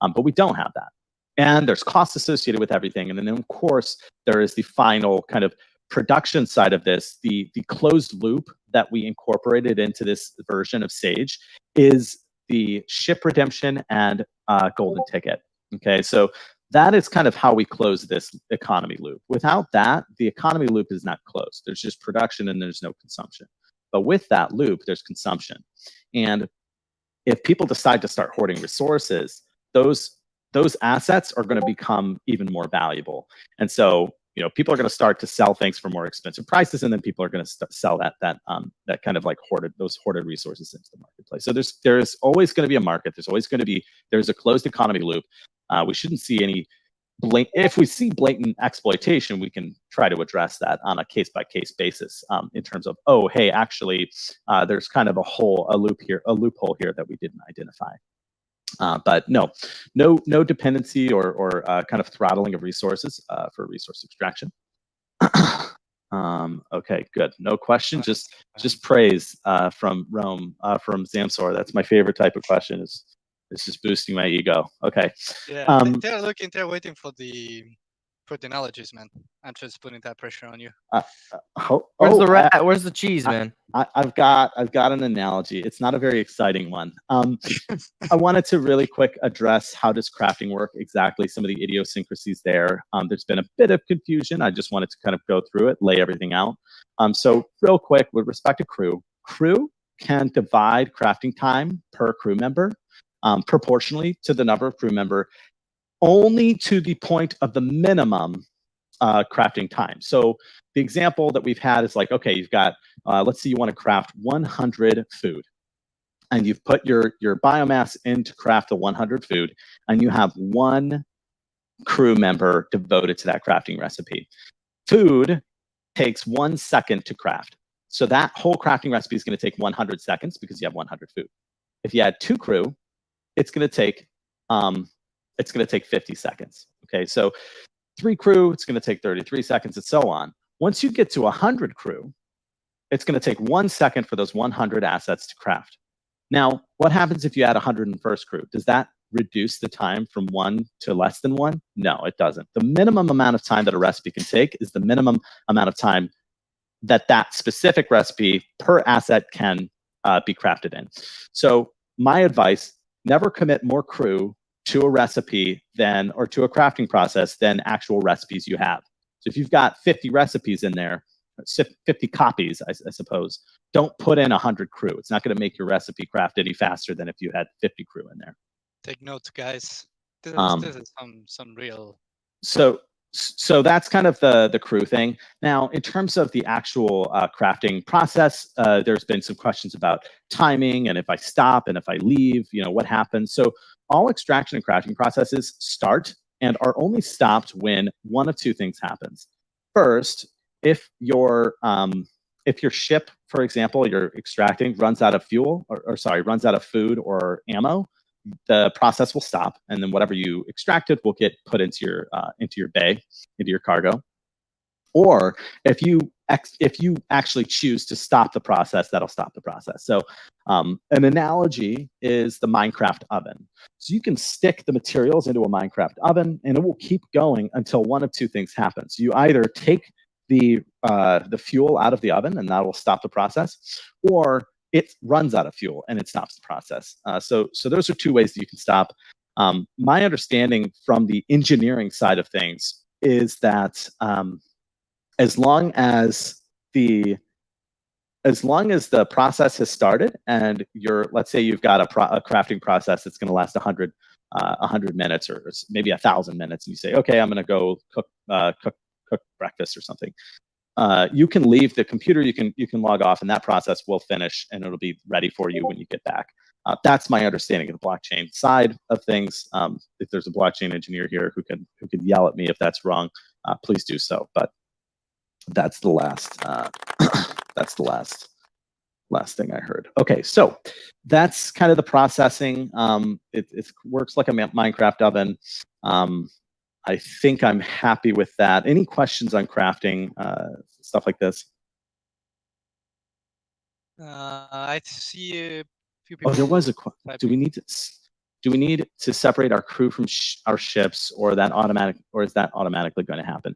But we don't have that. And there's costs associated with everything. And then, of course, there is the final kind of production side of this. The closed loop that we incorporated into this version of Sage is the ship redemption and golden ticket. Okay, so that is kind of how we close this economy loop. Without that, the economy loop is not closed. There's just production and there's no consumption. But with that loop, there's consumption. And if people decide to start hoarding resources, those assets are going to become even more valuable. And so, people are going to start to sell things for more expensive prices, and then people are going to sell that kind of like those hoarded resources into the marketplace. So there's always going to be a market. There's a closed economy loop. We shouldn't see any if we see blatant exploitation, we can try to address that on a case-by-case basis in terms of, oh, hey, actually, there's kind of a loophole here that we didn't identify. But no dependency or kind of throttling of resources for resource extraction. Okay, good. No question. Just praise from Rome, from Zamsor. That's my favorite type of question. It's just boosting my ego. Okay. Yeah, they're waiting for the analogies, man. I'm just putting that pressure on you. Where's the rat? Where's the cheese, man? I've got an analogy. It's not a very exciting one. I wanted to really quick address how does crafting work exactly, some of the idiosyncrasies there. There's been a bit of confusion. I just wanted to kind of go through it, lay everything out. So real quick, with respect to crew can divide crafting time per crew member proportionally to the number of crew member, only to the point of the minimum crafting time. So the example that we've had is like, okay, you've got, let's say you want to craft 100 food, and you've put your biomass in to craft the 100 food, and you have one crew member devoted to that crafting recipe. Food takes 1 second to craft. So that whole crafting recipe is going to take 100 seconds because you have 100 food. If you add 2 crew, it's going to take 50 seconds. Okay, so 3 crew, it's going to take 33 seconds, and so on. Once you get to 100 crew, it's going to take 1 second for those 100 assets to craft. Now, what happens if you add 101st crew? Does that reduce the time from 1 to less than 1? No, it doesn't. The minimum amount of time that a recipe can take is the minimum amount of time that specific recipe per asset can be crafted in. So my advice, never commit more crew to a recipe or to a crafting process than actual recipes you have. So if you've got 50 recipes in there, 50 copies, I suppose, don't put in 100 crew. It's not going to make your recipe craft any faster than if you had 50 crew in there. Take notes, guys. This is some real. So that's kind of the crew thing. Now, in terms of the actual crafting process, there's been some questions about timing and if I stop and if I leave, what happens. So all extraction and crafting processes start and are only stopped when one of two things happens. First, if your ship, for example, you're extracting, runs out of fuel, runs out of food or ammo, the process will stop, and then whatever you extracted will get put into your bay, into your cargo. Or if you actually choose to stop the process, that'll stop the process. So an analogy is the Minecraft oven. So you can stick the materials into a Minecraft oven, and it will keep going until one of two things happens. You either take the fuel out of the oven, and that will stop the process, or it runs out of fuel and it stops the process. So those are two ways that you can stop. My understanding from the engineering side of things is that as long as the process has started and let's say you've got a crafting process that's going to last 100 minutes or maybe 1,000 minutes, and you say, okay, I'm going to go cook breakfast or something. You can leave the computer, you can log off, and that process will finish and it'll be ready for you when you get back. That's my understanding of the blockchain side of things. If there's a blockchain engineer here who could yell at me if that's wrong, please do so. But that's the last last thing I heard. Okay, so that's kind of the processing. It works like a Minecraft oven. I think I'm happy with that. Any questions on crafting, stuff like this? I see a few Oh, people. there was a question. Do we need to separate our crew from our ships, or is that automatically going to happen?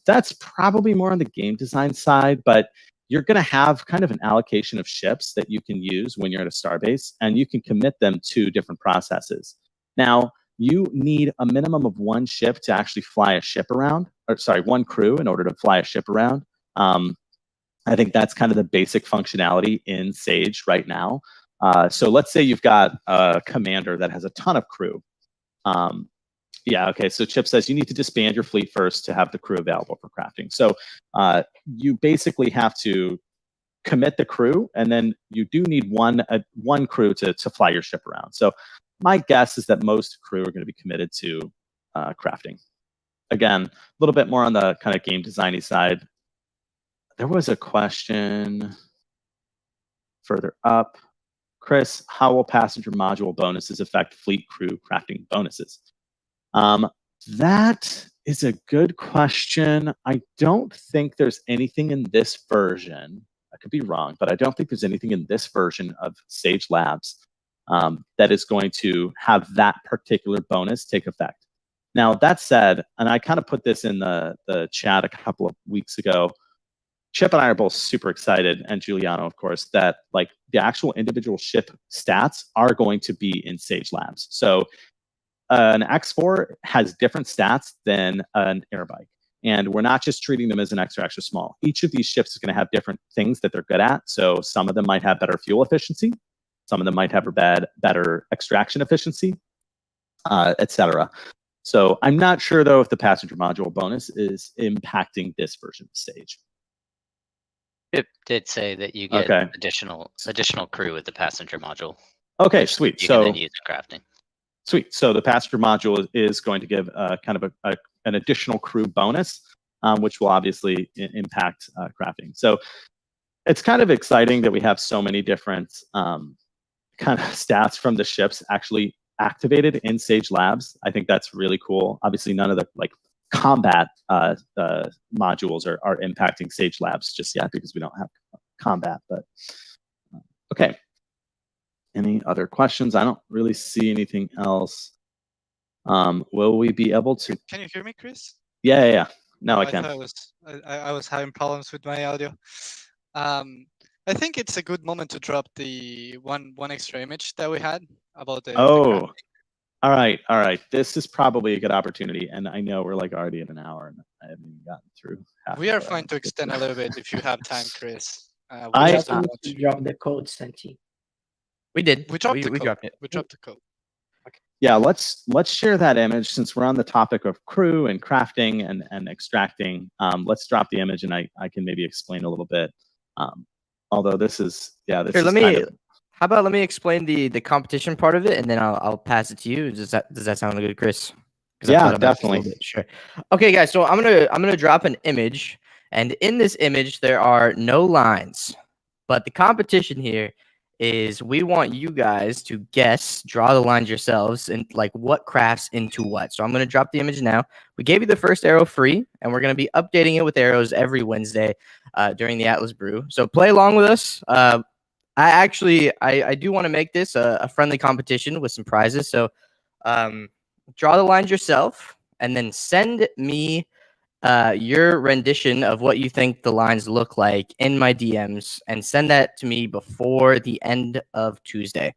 That's probably more on the game design side, but you're going to have kind of an allocation of ships that you can use when you're at a starbase, and you can commit them to different processes. Now, you need a minimum of one ship to actually fly a ship around, or sorry, one crew in order to fly a ship around. I think that's kind of the basic functionality in Sage right now. So let's say you've got a commander that has a ton of crew. Yeah, okay, so Chip says you need to disband your fleet first to have the crew available for crafting. So you basically have to commit the crew, and then you do need one crew to fly your ship around. So my guess is that most crew are going to be committed to crafting. Again, a little bit more on the kind of game designy side. There was a question further up. Chris, how will passenger module bonuses affect fleet crew crafting bonuses? That is a good question. I don't think there's anything in this version. I could be wrong, but I don't think there's anything in this version of Sage Labs that is going to have that particular bonus take effect. Now, that said, and I kind of put this in the chat a couple of weeks ago, Chip and I are both super excited, and Giuliano, of course, that like the actual individual ship stats are going to be in Sage Labs. So an X4 has different stats than an airbike, and we're not just treating them as an extra small. Each of these ships is going to have different things that they're good at. So some of them might have better fuel efficiency, some of them might have better extraction efficiency, etc. So I'm not sure though if the passenger module bonus is impacting this version of Sage. It did say that you get additional crew with the passenger module. Okay, sweet. You can then use in crafting. Sweet. So the passenger module is going to give kind of an additional crew bonus, which will obviously impact crafting. So it's kind of exciting that we have so many different kind of stats from the ships actually activated in Sage Labs. I think that's really cool. Obviously, none of the like combat modules are impacting Sage Labs just yet because we don't have combat. But okay. Any other questions? I don't really see anything else. Will we be able to? Can you hear me, Chris? Yeah. No, I can. I was having problems with my audio. I think it's a good moment to drop the one extra image that we had about the. Oh, all right. This is probably a good opportunity, and I know we're like already at an hour, and I haven't even gotten through. We are fine to extend a little bit if you have time, Chris. I have to drop the code, Santi. We did. We dropped the code. dropped it. We dropped the code. Okay. Yeah, let's share that image since we're on the topic of crew and crafting and extracting. Let's drop the image, and I can maybe explain a little bit. Although this is Here, how about let me explain the competition part of it, and then I'll pass it to you. Does that sound good, Chris? Yeah, definitely. Sure. Okay, guys. So I'm gonna drop an image, and in this image there are no lines, but the competition here is we want you guys to draw the lines yourselves, and like what crafts into what. So I'm gonna drop the image now. We gave you the first arrow free, and we're gonna be updating it with arrows every Wednesday during the Atlas Brew. So play along with us. I do want to make this a friendly competition with some prizes. So draw the lines yourself, and then send me your rendition of what you think the lines look like in my DMs, and send that to me before the end of Tuesday.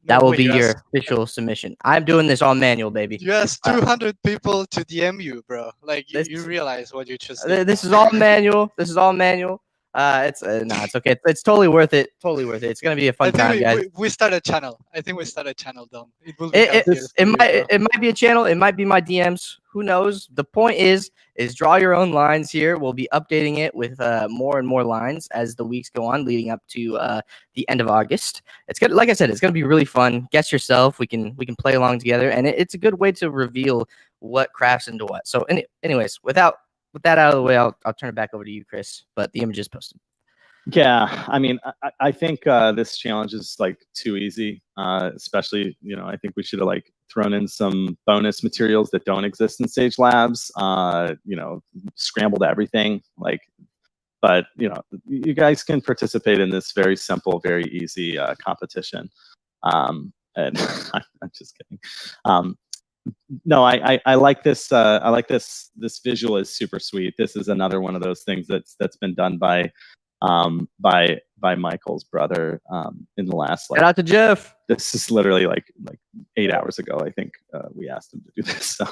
That will be your official submission. I'm doing this all manual, baby. You asked 200 people to DM you, bro. Like you realize what you just did. This is all manual. This is all manual. It's no, it's okay. It's totally worth it. Totally worth it. It's gonna be a I fun think time, guys. we start a channel. I think we start a channel, Dom. It will be It, healthier it, for it you might as well. it might be a channel. It might be my DMs. Who knows? The point is draw your own lines here. We'll be updating it with more and more lines as the weeks go on, leading up to the end of August. It's good. Like I said, it's gonna be really fun. Guess yourself. We can play along together, and it's a good way to reveal what crafts into what. So, anyways, with that out of the way, I'll turn it back over to you, Chris. But the image is posted. Yeah, I mean, I think this challenge is like too easy. Especially, I think we should have like thrown in some bonus materials that don't exist in Sage Labs. Scrambled everything. But you guys can participate in this very simple, very easy competition. And I'm just kidding. No, I like this. I like this. This visual is super sweet. This is another one of those things that's been done by Michael's brother in the last Shout out to Jeff. This is literally like 8 hours ago. I think we asked him to do this. So,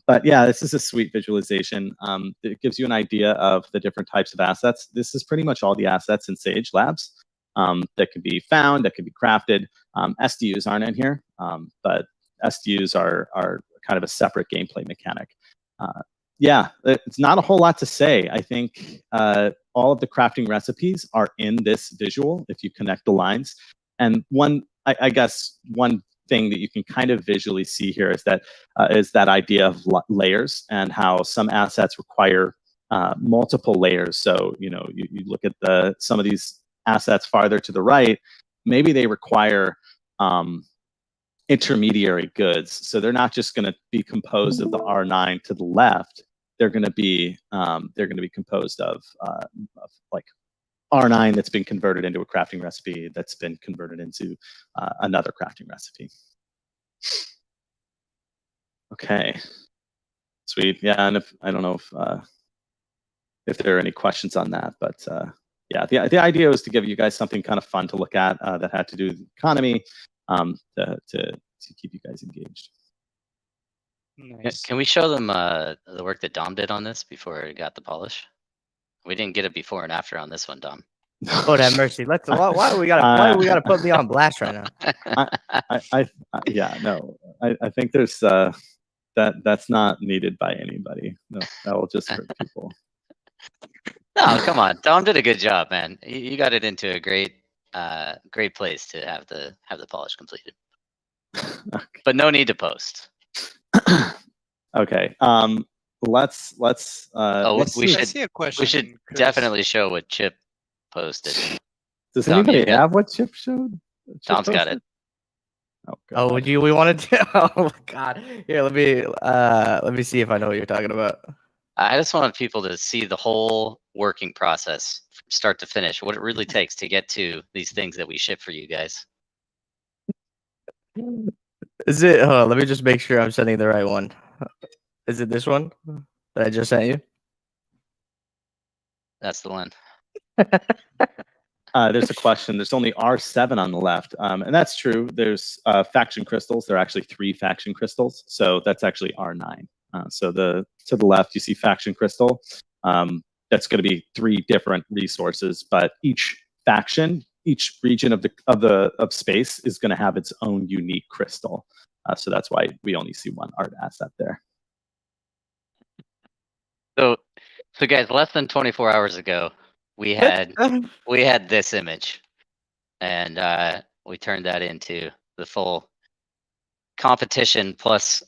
but yeah, this is a sweet visualization. It gives you an idea of the different types of assets. This is pretty much all the assets in Sage Labs that can be found, that can be crafted. SDUs aren't in here, but SDUs are kind of a separate gameplay mechanic. Yeah, it's not a whole lot to say. I think all of the crafting recipes are in this visual if you connect the lines. And I guess one thing that you can kind of visually see here is that idea of layers and how some assets require multiple layers. So you look at some of these assets farther to the right, maybe they require intermediary goods. So they're not just going to be composed of the R9 to the left. They're going to be composed of like R9 that's been converted into a crafting recipe that's been converted into another crafting recipe. Okay, sweet. Yeah, and I don't know if there are any questions on that, but yeah, the idea was to give you guys something kind of fun to look at that had to do with the economy to keep you guys engaged. Nice. Can we show them the work that Dom did on this before it got the polish? We didn't get a before and after on this one, Dom. Lord have mercy. Why do we gotta put me on blast right now? I think there's that's not needed by anybody. No, that will just hurt people. No, come on. Dom did a good job, man. You got it into a great place to have the polish completed. Okay. But no need to post. Okay. Let's we I should see a question. Chris. definitely show what Chip posted. Does Dom, you anybody good? have what Chip showed? Tom's got it. Oh, Oh, God. we wanted to? Oh God! Here, let me see if I know what you're talking about. I just wanted people to see the whole working process from start to finish, what it really takes to get to these things that we ship for you guys. Is it? Hold on, let me just make sure I'm sending the right one. Is it this one that I just sent you? That's the one. There's a question. There's only R7 on the left, and that's true. There's faction crystals. There are actually 3 faction crystals, so that's actually R9. So to the left, you see faction crystal. That's going to be 3 different resources, but each faction, each region of space is going to have its own unique crystal. So that's why we only see one art asset there. So guys, less than 24 hours ago, we had this image, and we turned that into the full competition plus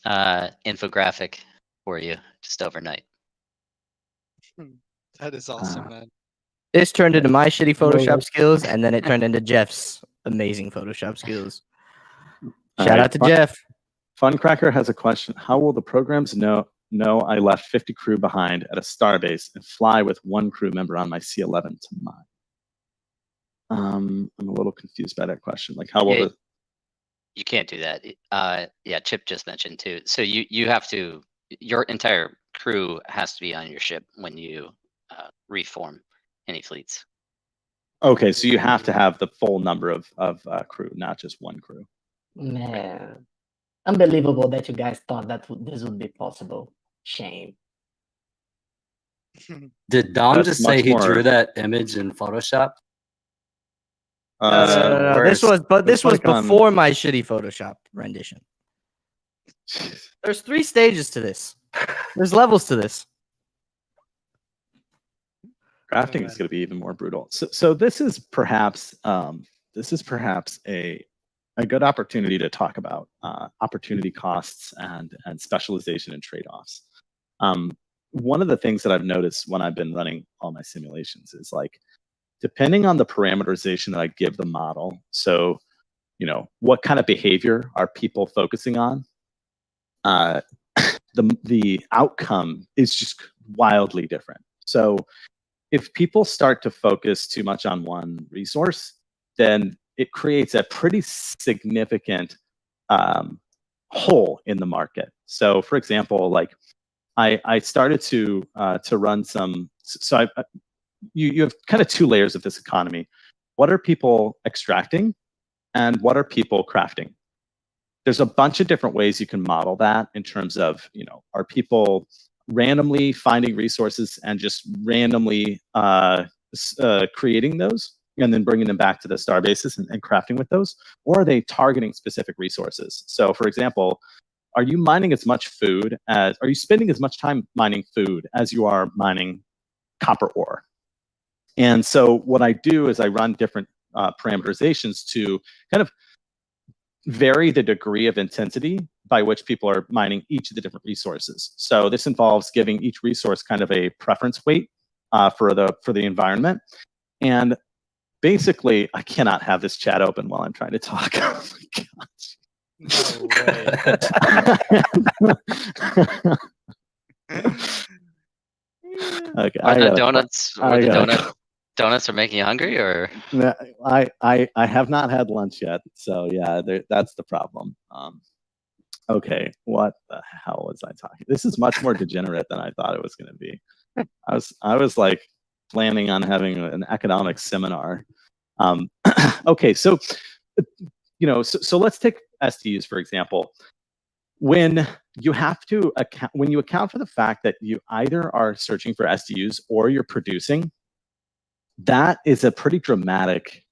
infographic for you just overnight. That is awesome, man. This turned into my shitty Photoshop skills, and then it turned into Jeff's amazing Photoshop skills. Shout out to Jeff. Funcracker has a question. How will the programs know I left 50 crew behind at a starbase and fly with 1 crew member on my C11 to mine? I'm a little confused by that question. Like, how will you can't do that. Yeah, Chip just mentioned too. So you have to. Your entire crew has to be on your ship when you reform any fleets. Okay, so you have to have the full number of crew, not just 1 crew. Man, unbelievable that you guys thought that this would be possible. Shame. Did Dom That's just say much he more- drew that image in Photoshop? No. This was it's like on- before my shitty Photoshop rendition. There's 3 stages to this. There's levels to this. Crafting is going to be even more brutal. So this is perhaps a good opportunity to talk about opportunity costs and specialization and trade-offs. One of the things that I've noticed when I've been running all my simulations is like, depending on the parameterization that I give the model, so what kind of behavior are people focusing on? The outcome is just wildly different. So if people start to focus too much on one resource, then it creates a pretty significant hole in the market. So for example, like I started to run some, so you have kind of 2 layers of this economy. What are people extracting and what are people crafting? There's a bunch of different ways you can model that in terms of, are people randomly finding resources and just randomly creating those and then bringing them back to the star basis and crafting with those? Or are they targeting specific resources? So for example, are you mining as much food are you spending as much time mining food as you are mining copper ore? And so what I do is I run different parameterizations to kind of vary the degree of intensity by which people are mining each of the different resources. So this involves giving each resource kind of a preference weight for the environment. And basically, I cannot have this chat open while I'm trying to talk. Oh my gosh. No way. Okay, Are the donuts? Donuts are making you hungry, or? No, I have not had lunch yet, so yeah, that's the problem. Okay, what the hell was I talking? This is much more degenerate than I thought it was going to be. I was like planning on having an economics seminar. Okay, so so let's take SDUs for example. When you account for the fact that you either are searching for SDUs or you're producing, that is a pretty dramatic.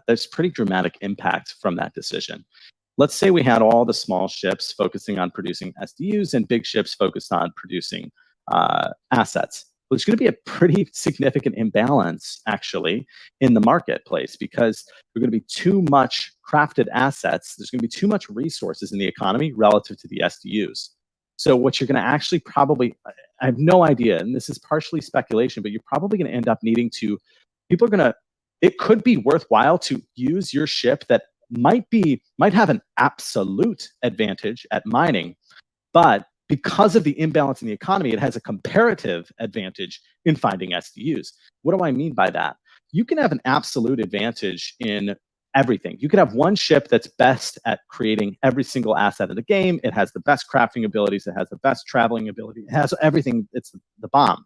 There's pretty dramatic impact from that decision. Let's say we had all the small ships focusing on producing SDUs and big ships focused on producing assets. Well, there's going to be a pretty significant imbalance actually in the marketplace because there's going to be too much crafted assets. There's going to be too much resources in the economy relative to the SDUs. So what you're going to actually probably, I have no idea, and this is partially speculation, but you're probably going to end up needing to, it could be worthwhile to use your ship that might have an absolute advantage at mining, but because of the imbalance in the economy, it has a comparative advantage in finding SDUs. What do I mean by that? You can have an absolute advantage in everything. You could have one ship that's best at creating every single asset in the game. It has the best crafting abilities. It has the best traveling ability. It has everything. It's the bomb.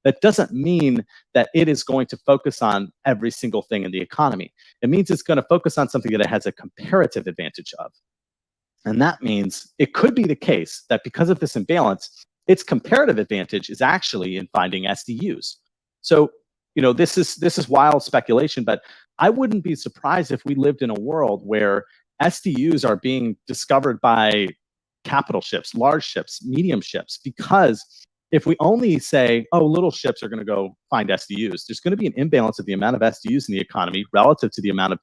That doesn't mean that it is going to focus on every single thing in the economy. It means it's going to focus on something that it has a comparative advantage of. And that means it could be the case that because of this imbalance, its comparative advantage is actually in finding SDUs. So, this is wild speculation, but I wouldn't be surprised if we lived in a world where SDUs are being discovered by capital ships, large ships, medium ships, because if we only say, oh, little ships are going to go find SDUs, there's going to be an imbalance of the amount of SDUs in the economy relative to the amount of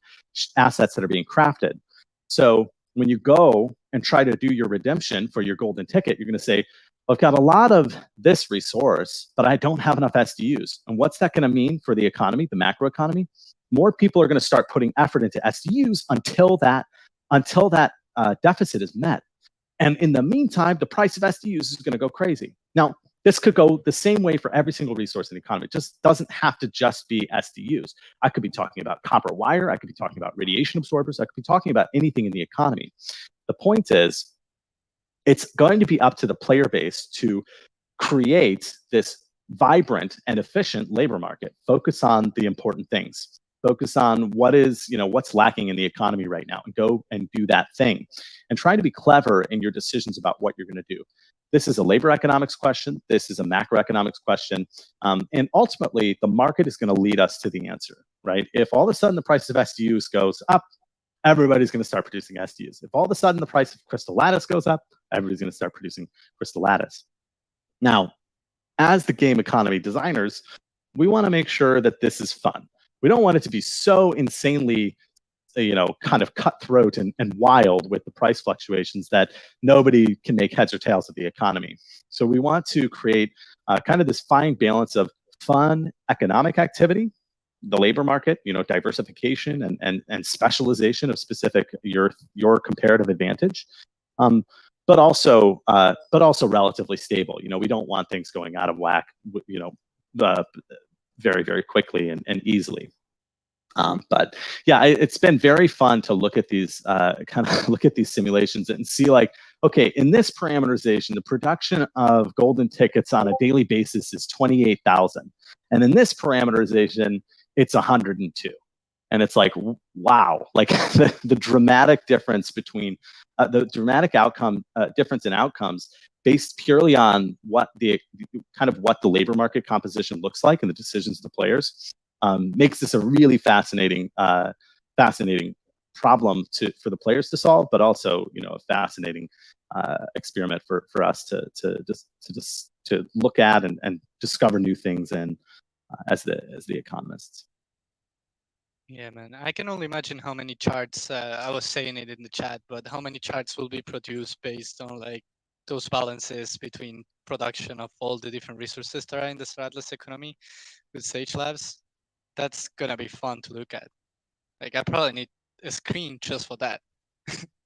assets that are being crafted. So when you go and try to do your redemption for your golden ticket, you're going to say, I've got a lot of this resource, but I don't have enough SDUs. And what's that going to mean for the economy, the macro economy? More people are going to start putting effort into SDUs until that deficit is met. And in the meantime, the price of SDUs is going to go crazy. Now, this could go the same way for every single resource in the economy. It just doesn't have to just be SDUs. I could be talking about copper wire. I could be talking about radiation absorbers. I could be talking about anything in the economy. The point is, it's going to be up to the player base to create this vibrant and efficient labor market. Focus on the important things. Focus on what's lacking in the economy right now, and go and do that thing, and try to be clever in your decisions about what you're going to do. This is a labor economics question. This is a macroeconomics question. And ultimately, the market is going to lead us to the answer, right? If all of a sudden the price of SDUs goes up, everybody's going to start producing SDUs. If all of a sudden the price of crystal lattice goes up, everybody's going to start producing crystal lattice. Now, as the game economy designers, we want to make sure that this is fun. We don't want it to be so insanely kind of cutthroat and wild with the price fluctuations that nobody can make heads or tails of the economy. So we want to create kind of this fine balance of fun economic activity, the labor market, diversification and specialization of specific your comparative advantage, but also relatively stable. We don't want things going out of whack, very, very quickly and easily. But yeah, it's been very fun to look at these simulations and see, like, okay, in this parameterization, the production of golden tickets on a daily basis is 28,000, and in this parameterization, it's 102. And it's like, wow, like the dramatic difference between the dramatic outcome difference in outcomes based purely on what the labor market composition looks like and the decisions of the players. Makes this a really fascinating problem for the players to solve, but also a fascinating experiment for us to look at and discover new things in as the economists. Yeah, man. I can only imagine how many charts. I was saying it in the chat, but how many charts will be produced based on like those balances between production of all the different resources that are in the Stratlas economy with Sage Labs. That's gonna be fun to look at. Like, I probably need a screen just for that.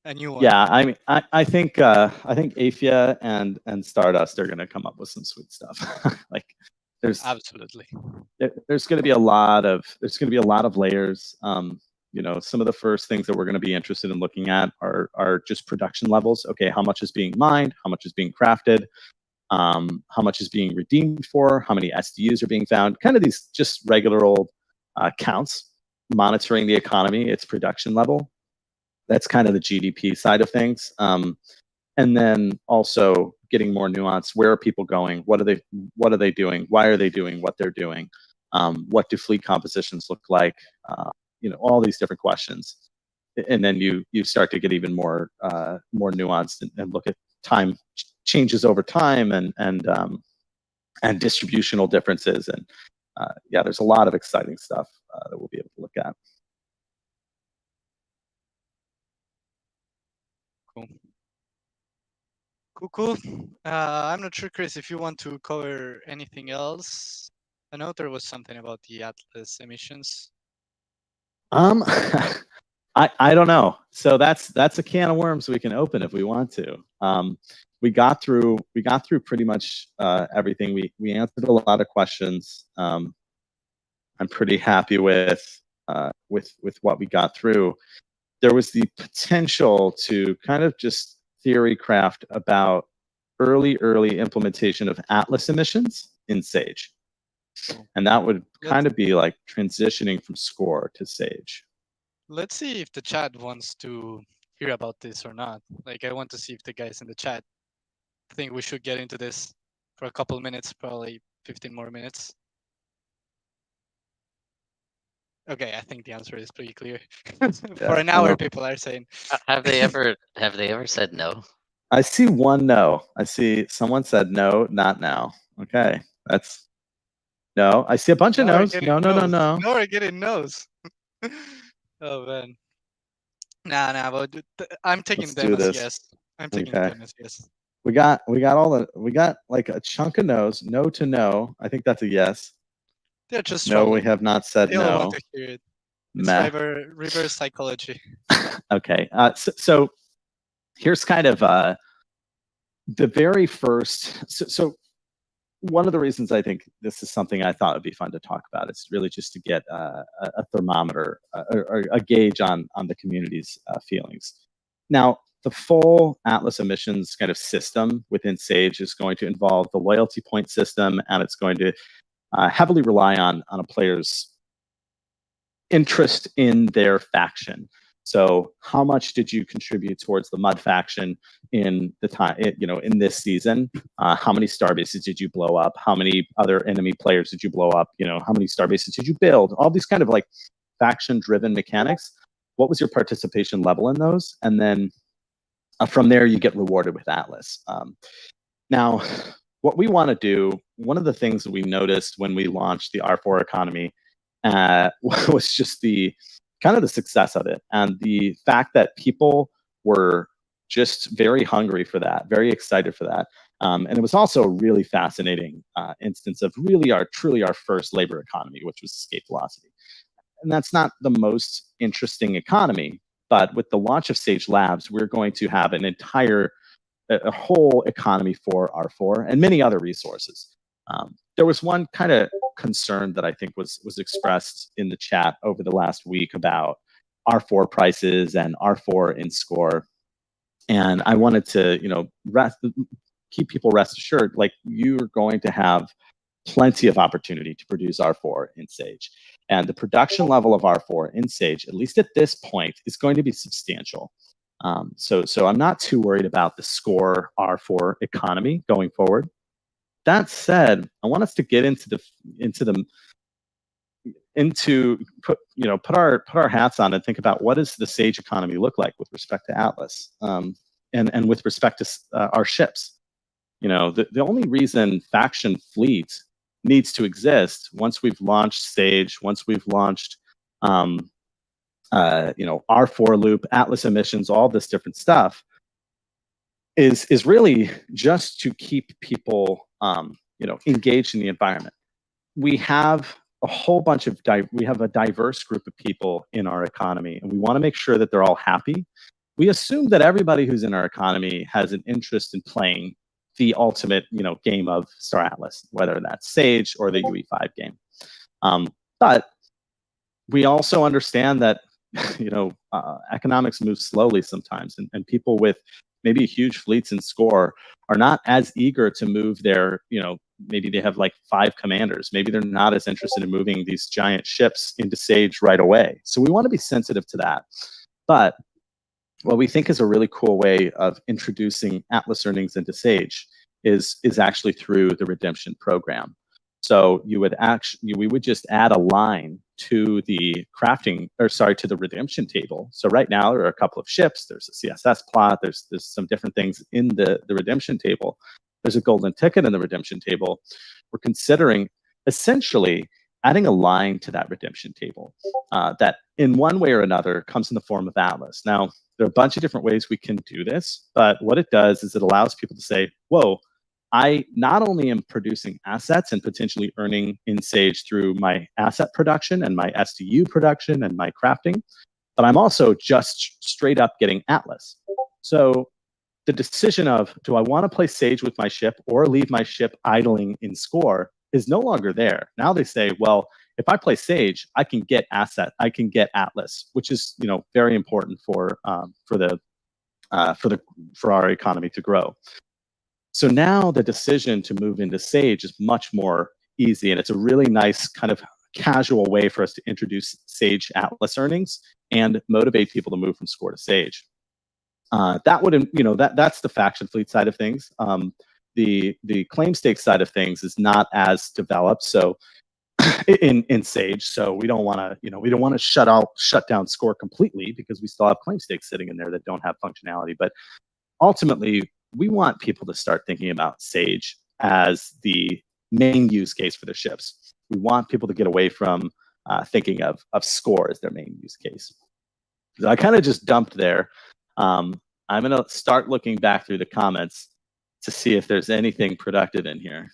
A new one. Yeah, I mean, I think Afia and Stardust are gonna come up with some sweet stuff. Like, absolutely. There's gonna be a lot of layers. Some of the first things that we're gonna be interested in looking at are just production levels. Okay, how much is being mined? How much is being crafted? How much is being redeemed for? How many SDUs are being found? Kind of these just regular old counts, monitoring the economy, its production level. That's kind of the GDP side of things. And then also getting more nuanced. Where are people going? What are they doing? Why are they doing what they're doing? What do fleet compositions look like? All these different questions. And then you start to get even more nuanced and look at time changes over time and distributional differences. And yeah, there's a lot of exciting stuff that we'll be able to look at. Cool. I'm not sure, Chris, if you want to cover anything else. I know there was something about the Atlas emissions. I don't know. So that's a can of worms we can open if we want to. We got through pretty much everything. We answered a lot of questions. I'm pretty happy with what we got through. There was the potential to kind of just theory craft about early implementation of Atlas emissions in Sage, and that would kind of be like transitioning from Score to Sage. Let's see if the chat wants to hear about this or not. Like, I want to see if the guys in the chat think we should get into this for a couple of minutes, probably 15 more minutes. Okay, I think the answer is pretty clear. For an hour, people are saying. Have they ever said no? I see one no. I see someone said no, not now. Okay, that's no. I see a bunch of no's. No. No, we're getting no's. Oh man. Nah. But I'm taking them as yes. I'm taking them as yes. We got like a chunk of no's. No to no. I think that's a yes. They're just no. We have not said they no. They want to hear it. It's reverse psychology. Okay. So here's kind of the very first. So one of the reasons I think this is something I thought would be fun to talk about is really just to get a thermometer or a gauge on the community's feelings. Now, the full Atlas emissions kind of system within Sage is going to involve the loyalty point system, and it's going to heavily rely on a player's interest in their faction. So how much did you contribute towards the Mud faction in the time, in this season? How many star bases did you blow up? How many other enemy players did you blow up? How many star bases did you build? All these kind of like faction-driven mechanics. What was your participation level in those? And then from there, you get rewarded with Atlas. Now, what we want to do, one of the things that we noticed when we launched the R4 economy was just the kind of the success of it, and the fact that people were just very hungry for that, very excited for that. And it was also a really fascinating instance of truly our first labor economy, which was escape velocity. And that's not the most interesting economy, but with the launch of Sage Labs, we're going to have a whole economy for R4 and many other resources. There was one kind of concern that I think was expressed in the chat over the last week about R4 prices and R4 in score. And I wanted to, keep people rest assured, like you're going to have plenty of opportunity to produce R4 in Sage. And the production level of R4 in Sage, at least at this point, is going to be substantial. So I'm not too worried about the score R4 economy going forward. That said, I want us to get put our hats on and think about what does the Sage economy look like with respect to Atlas, and with respect to our ships. The only reason faction fleet needs to exist once we've launched Sage, once we've launched R4 loop, Atlas emissions, all this different stuff, is really just to keep people engaged in the environment. We have a whole bunch of we have a diverse group of people in our economy, and we want to make sure that they're all happy. We assume that everybody who's in our economy has an interest in playing the ultimate game of Star Atlas, whether that's Sage or the UE5 game. But we also understand that economics move slowly sometimes, and people with maybe huge fleets in score are not as eager to move their, maybe they have like 5 commanders. Maybe they're not as interested in moving these giant ships into Sage right away. So we want to be sensitive to that. But what we think is a really cool way of introducing Atlas earnings into Sage is actually through the redemption program. So we would just add a line to the to the redemption table. So right now there are a couple of ships. There's a CSS plot. There's some different things in the redemption table. There's a golden ticket in the redemption table. We're considering essentially adding a line to that redemption table that in one way or another comes in the form of Atlas. Now, there are a bunch of different ways we can do this, but what it does is it allows people to say, whoa, I not only am producing assets and potentially earning in Sage through my asset production and my STU production and my crafting, but I'm also just straight up getting Atlas. So the decision of, do I want to play Sage with my ship or leave my ship idling in score is no longer there. Now they say, well, if I play Sage, I can get Atlas, which is very important for our economy to grow. So now the decision to move into Sage is much more easy, and it's a really nice kind of casual way for us to introduce Sage Atlas earnings and motivate people to move from score to Sage. That would, that's the faction fleet side of things. The claim stake side of things is not as developed. So in Sage, so we don't want to shut down score completely because we still have claim stakes sitting in there that don't have functionality. But ultimately, we want people to start thinking about Sage as the main use case for their ships. We want people to get away from thinking of score as their main use case. So I kind of just dumped there. I'm going to start looking back through the comments to see if there's anything productive in here.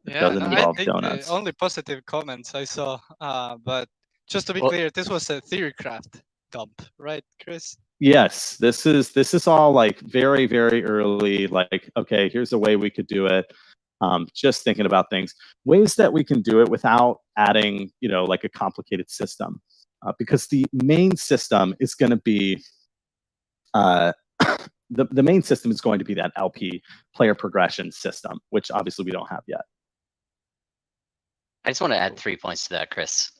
Doesn't involve donuts. Only positive comments I saw. But just to be clear, this was a Theorycraft dump, right, Chris? Yes, this is all like very, very early. Like, okay, here's a way we could do it. Just thinking about ways that we can do it without adding, like a complicated system, because the main system is going to be the main system is going to be that LP player progression system, which obviously we don't have yet. I just want to add 3 points to that, Chris.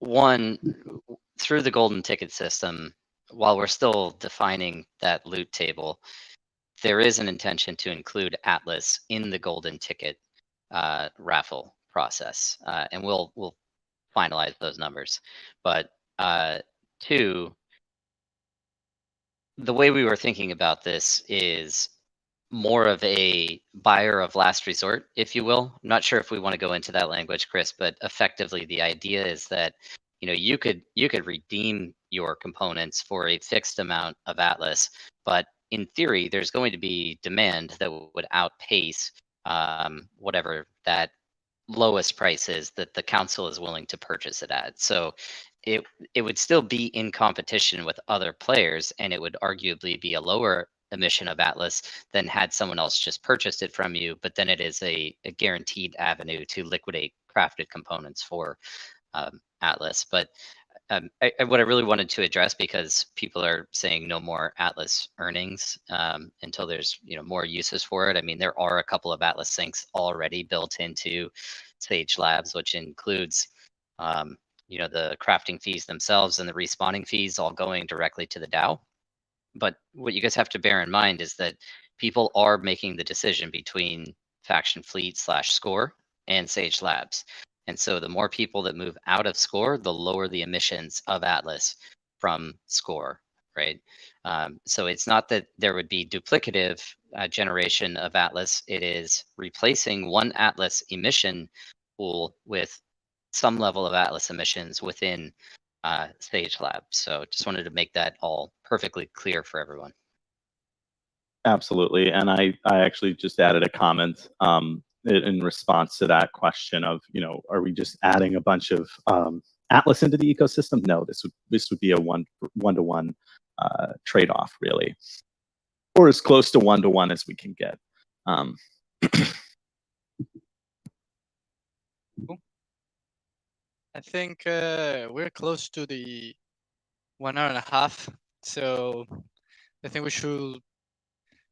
one, through the golden ticket system, while we're still defining that loot table, there is an intention to include Atlas in the golden ticket raffle process, and we'll finalize those numbers. But two, the way we were thinking about this is more of a buyer of last resort, if you will. I'm not sure if we want to go into that language, Chris, but effectively the idea is that you could redeem your components for a fixed amount of Atlas, but in theory, there's going to be demand that would outpace whatever that lowest price is that the council is willing to purchase it at. So it would still be in competition with other players, and it would arguably be a lower emission of Atlas than had someone else just purchased it from you. But then it is a guaranteed avenue to liquidate crafted components for Atlas. But what I really wanted to address, because people are saying no more Atlas earnings until there's more uses for it. I mean, there are a couple of Atlas sinks already built into Sage Labs, which includes the crafting fees themselves and the respawning fees all going directly to the DAO. But what you guys have to bear in mind is that people are making the decision between Faction Fleet / Score and Sage Labs. And so the more people that move out of Score, the lower the emissions of Atlas from Score, right? So it's not that there would be duplicative generation of Atlas. It is replacing one Atlas emission pool with some level of Atlas emissions within Sage Lab. So just wanted to make that all perfectly clear for everyone. Absolutely. And I actually just added a comment in response to that question of, are we just adding a bunch of Atlas into the ecosystem? No, this would be a one-to-one trade-off, really, or as close to one-to-one as we can get. Cool. I think we're close to the 1 hour and a half, so I think we should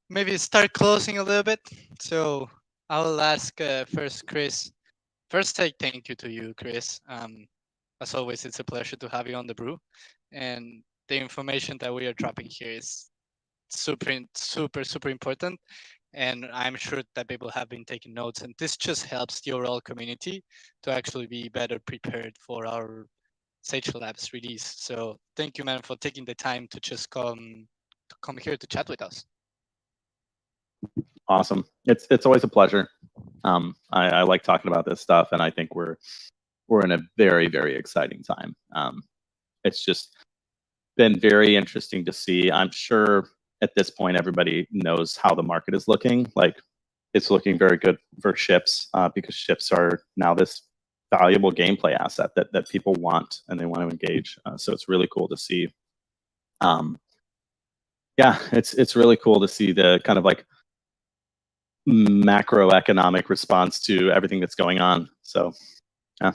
maybe start closing a little bit. So I'll ask first, Chris. First, say thank you to you, Chris. As always, it's a pleasure to have you on the Brew, and the information that we are dropping here is super important. And I'm sure that people have been taking notes, and this just helps the overall community to actually be better prepared for our Sage Labs release. So thank you, man, for taking the time to just come here to chat with us. Awesome. It's always a pleasure. I like talking about this stuff, and I think we're in a very, very exciting time. It's just been very interesting to see. I'm sure at this point everybody knows how the market is looking. Like, it's looking very good for ships because ships are now this valuable gameplay asset that people want and they want to engage. So it's really cool to see. Yeah, it's really cool to see the kind of like macroeconomic response to everything that's going on. So yeah.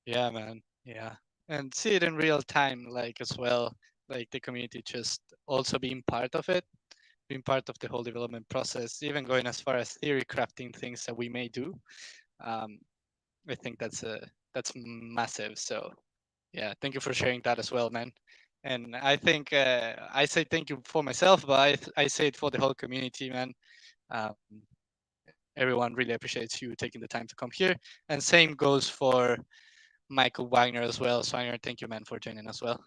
Yeah, man. Yeah. And see it in real time, like as well, like the community just also being part of it, being part of the whole development process, even going as far as theory crafting things that we may do. I think that's massive. So yeah, thank you for sharing that as well, man. And I think I say thank you for myself, but I say it for the whole community, man. Everyone really appreciates you taking the time to come here. And same goes for Michael Wagner as well. So Wagner, thank you, man, for joining as well.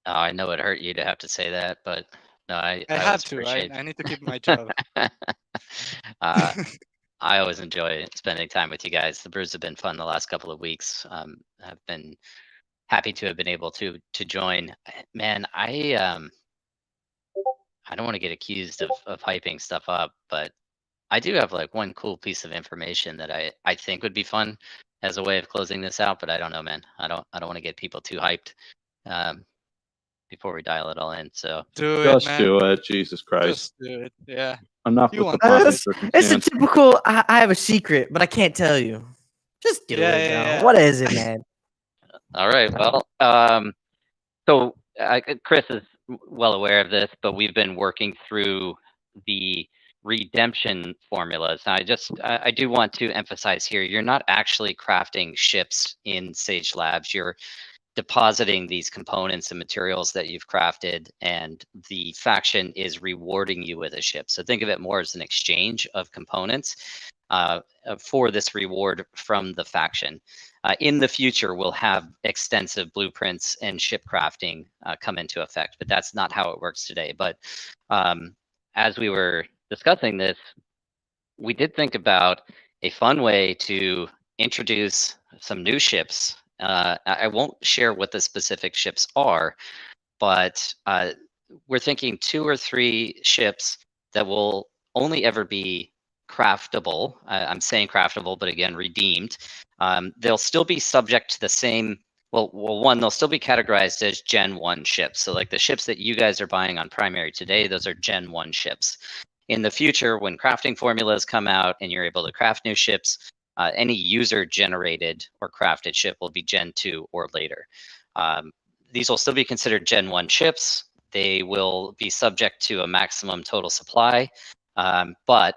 Oh, I know it hurt you to have to say that, but no, I have to. I need to keep my job. I always enjoy spending time with you guys. The brews have been fun the last couple of weeks. I've been happy to have been able to join. Man, I don't want to get accused of hyping stuff up, but I do have like one cool piece of information that I think would be fun as a way of closing this out, but I don't know, man. I don't want to get people too hyped before we dial it all in. So Just do it, Jesus Christ. Just do it. Yeah. Enough You with the want pomp to and do it. It's a circumstance. typical. I have a secret, but I can't tell you. Just do Yeah, it, yeah, bro. yeah. What is it, man? all right, well, so Chris is well aware of this, but we've been working through the redemption formulas. Now, I do want to emphasize here, you're not actually crafting ships in Sage Labs. You're depositing these components and materials that you've crafted, and the faction is rewarding you with a ship. So think of it more as an exchange of components for this reward from the faction. In the future, we'll have extensive blueprints and ship crafting come into effect, but that's not how it works today. But as we were discussing this, we did think about a fun way to introduce some new ships. I won't share what the specific ships are, but we're thinking 2 or 3 ships that will only ever be craftable. I'm saying craftable, but again, redeemed. They'll still be subject to the same. Well, one, they'll still be categorized as Gen 1 ships. So, like the ships that you guys are buying on Primary today, those are Gen 1 ships. In the future, when crafting formulas come out and you're able to craft new ships, any user-generated or crafted ship will be Gen 2 or later. These will still be considered Gen 1 ships. They will be subject to a maximum total supply, but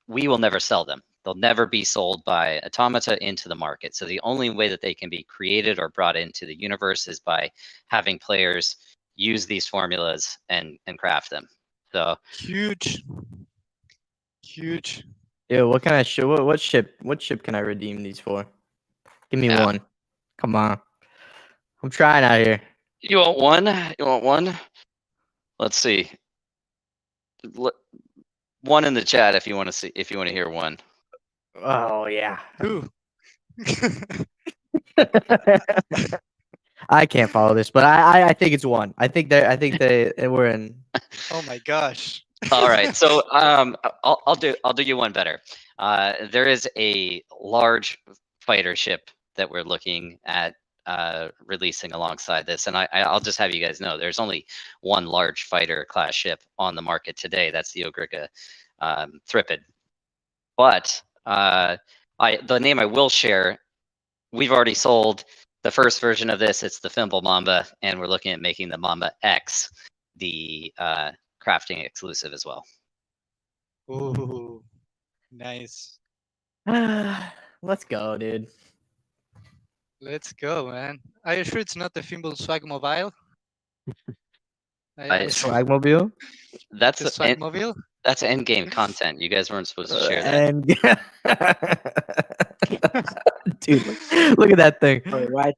we will never sell them. They'll never be sold by Automata into the market. So the only way that they can be created or brought into the universe is by having players use these formulas and craft them. So Huge. Yeah, what kind of ship? What ship can I redeem these for? Give me one. Come on, I'm trying out here. You want one? You want one? Let's see. One in the chat if you want to see. If you want to hear one. Oh yeah. Who? I can't follow this, but I think it's one. I think they were in. Oh my gosh. All right, so I'll do you one better. There is a large fighter ship that we're looking at releasing alongside this, and I'll just have you guys know there's only one large fighter class ship on the market today. That's the Ogriga Thripid. But the name I will share, we've already sold the first version of this. It's the Fimble Mamba, and we're looking at making the Mamba X the crafting exclusive as well. Ooh, nice. Let's go, dude. Let's go, man. Are you sure it's not the Fimble Swag Mobile? Swagmobile. That's the Swag Mobile? That's end game content. You guys weren't supposed to share that. And dude, look at that thing. Oh, right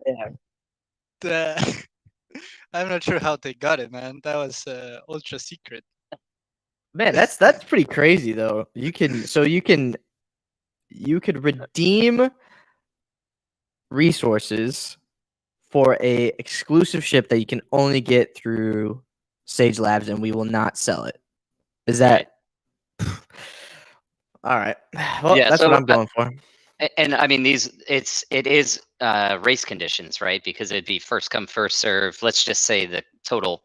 there. I'm not sure how they got it, man. That was ultra secret. Man, that's pretty crazy though. You could redeem resources for a exclusive ship that you can only get through Sage Labs, and we will not sell it. Is that all right? Well, Yeah, that's so what I'm going for. And I mean, it is race conditions, right? Because it'd be first come, first serve. Let's just say the total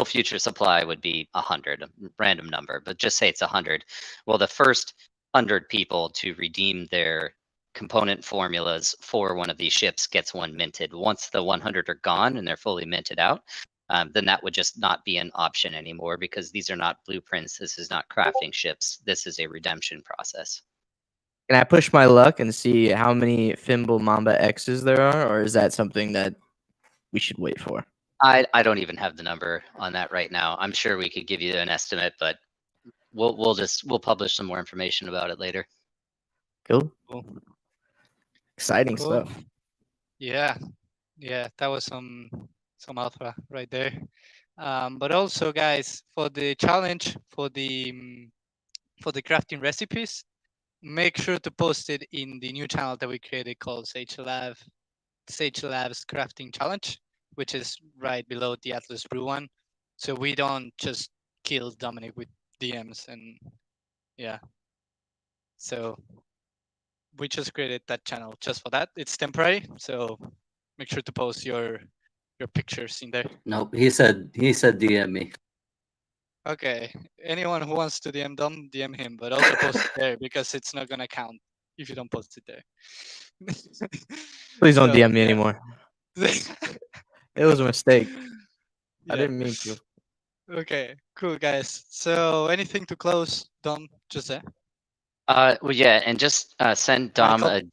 future supply would be 100, a random number, but just say it's 100. Well, the first 100 people to redeem their component formulas for one of these ships gets one minted. Once the 100 are gone and they're fully minted out, then that would just not be an option anymore, because these are not blueprints. This is not crafting ships. This is a redemption process. Can I push my luck and see how many Fimble Mamba X's there are, or is that something that we should wait for? I don't even have the number on that right now. I'm sure we could give you an estimate, but we'll publish some more information about it later. Cool. Cool. Exciting Cool. stuff. Yeah, that was some alpha right there. But also, guys, for the challenge for the crafting recipes, make sure to post it in the new channel that we created called Sage Labs Crafting Challenge, which is right below the Atlas Brew one. So we don't just kill Dominic with DMs and yeah. So we just created that channel just for that. It's temporary, so make sure to post your pictures in there. Nope, he said DM me. Okay, anyone who wants to DM Dom, DM him, but also post it there because it's not gonna count if you don't post it there. Please don't DM me anymore. It was a mistake. I didn't mean to. Okay, cool, guys. So anything to close, Dom? Dom, Jose, Well, yeah, and just send Dom Michael?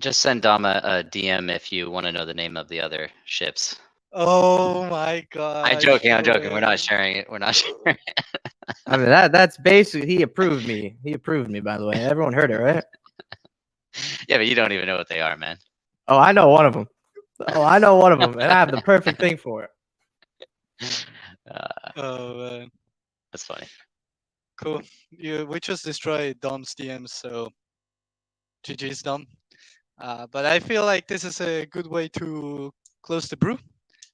just send Dom a DM if you want to know the name of the other ships. Oh my I'm gosh. joking. I'm joking. We're not man. sharing it. We're not sharing it. I mean that's basically he approved me. He approved me, by the way. Everyone heard it, right? Yeah, but you don't even know what they are, man. Oh, I know one of them. Oh, I know one of them, and I have the perfect thing for it. Oh man, That's funny. cool. We just destroyed Dom's DMs, so GG's Dom. But I feel like this is a good way to close the brew.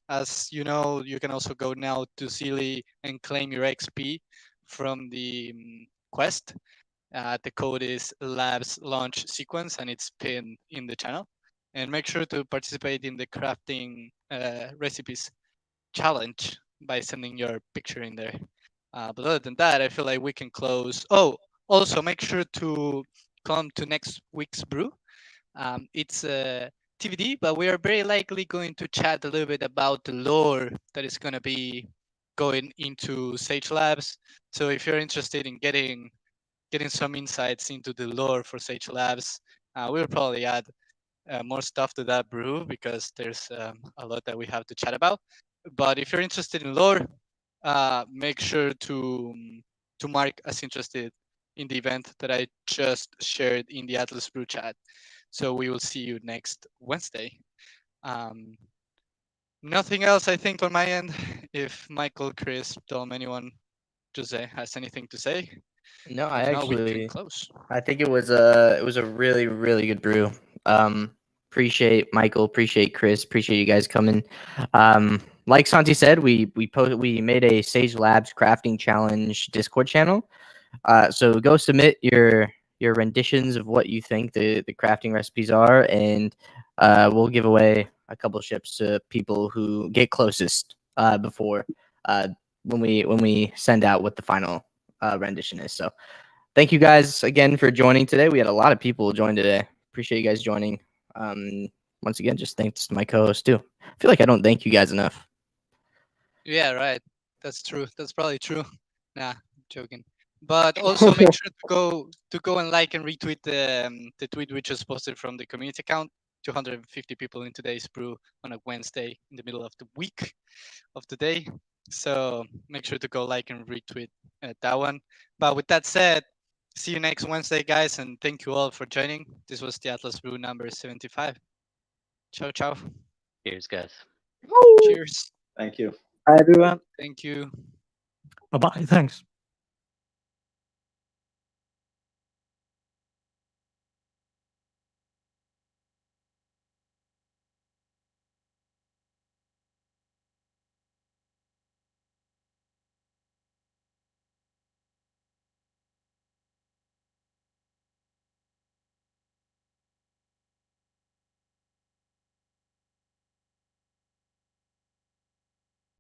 As you know, you can also go now to Sealy and claim your XP from the quest. The code is Labs Launch Sequence, and it's pinned in the channel. And make sure to participate in the crafting recipes challenge by sending your picture in there. But other than that, I feel like we can close. Oh, also make sure to come to next week's brew. It's a TBD, but we are very likely going to chat a little bit about the lore that is going to be going into Sage Labs. So if you're interested in getting some insights into the lore for Sage Labs, we'll probably add more stuff to that brew because there's a lot that we have to chat about. But if you're interested in lore, make sure to mark as interested in the event that I just shared in the Atlas Brew chat. So we will see you next Wednesday. Um, Nothing else, I think, on my end. If Michael, Chris, Dom, anyone, Jose has anything to say, No, I if not, we can actually close. I think it was a really really good brew. Appreciate Michael, appreciate Chris, appreciate you guys coming. Like Santi said, we made a Sage Labs crafting challenge Discord channel. So go submit your renditions of what you think the crafting recipes are, and we'll give away a couple ships to people who get closest before when we send out what the final rendition is. So thank you guys again for joining today. We had a lot of people join today. Appreciate you guys joining. Once again, just thanks to my co-host too. I feel like I don't thank you guys enough. Yeah, right. That's true. That's probably true. Nah, joking. But also make sure to go and like and retweet the tweet we just posted from the community account. 250 people in today's brew on a Wednesday in the middle of the week of the day. So make sure to go like and retweet that one. But with that said, see you next Wednesday, guys, and thank you all for joining. This was the Atlas Brew number 75. Ciao, ciao. Cheers, guys. Cheers. Thank you. Hi everyone. Thank you. Bye bye. Thanks.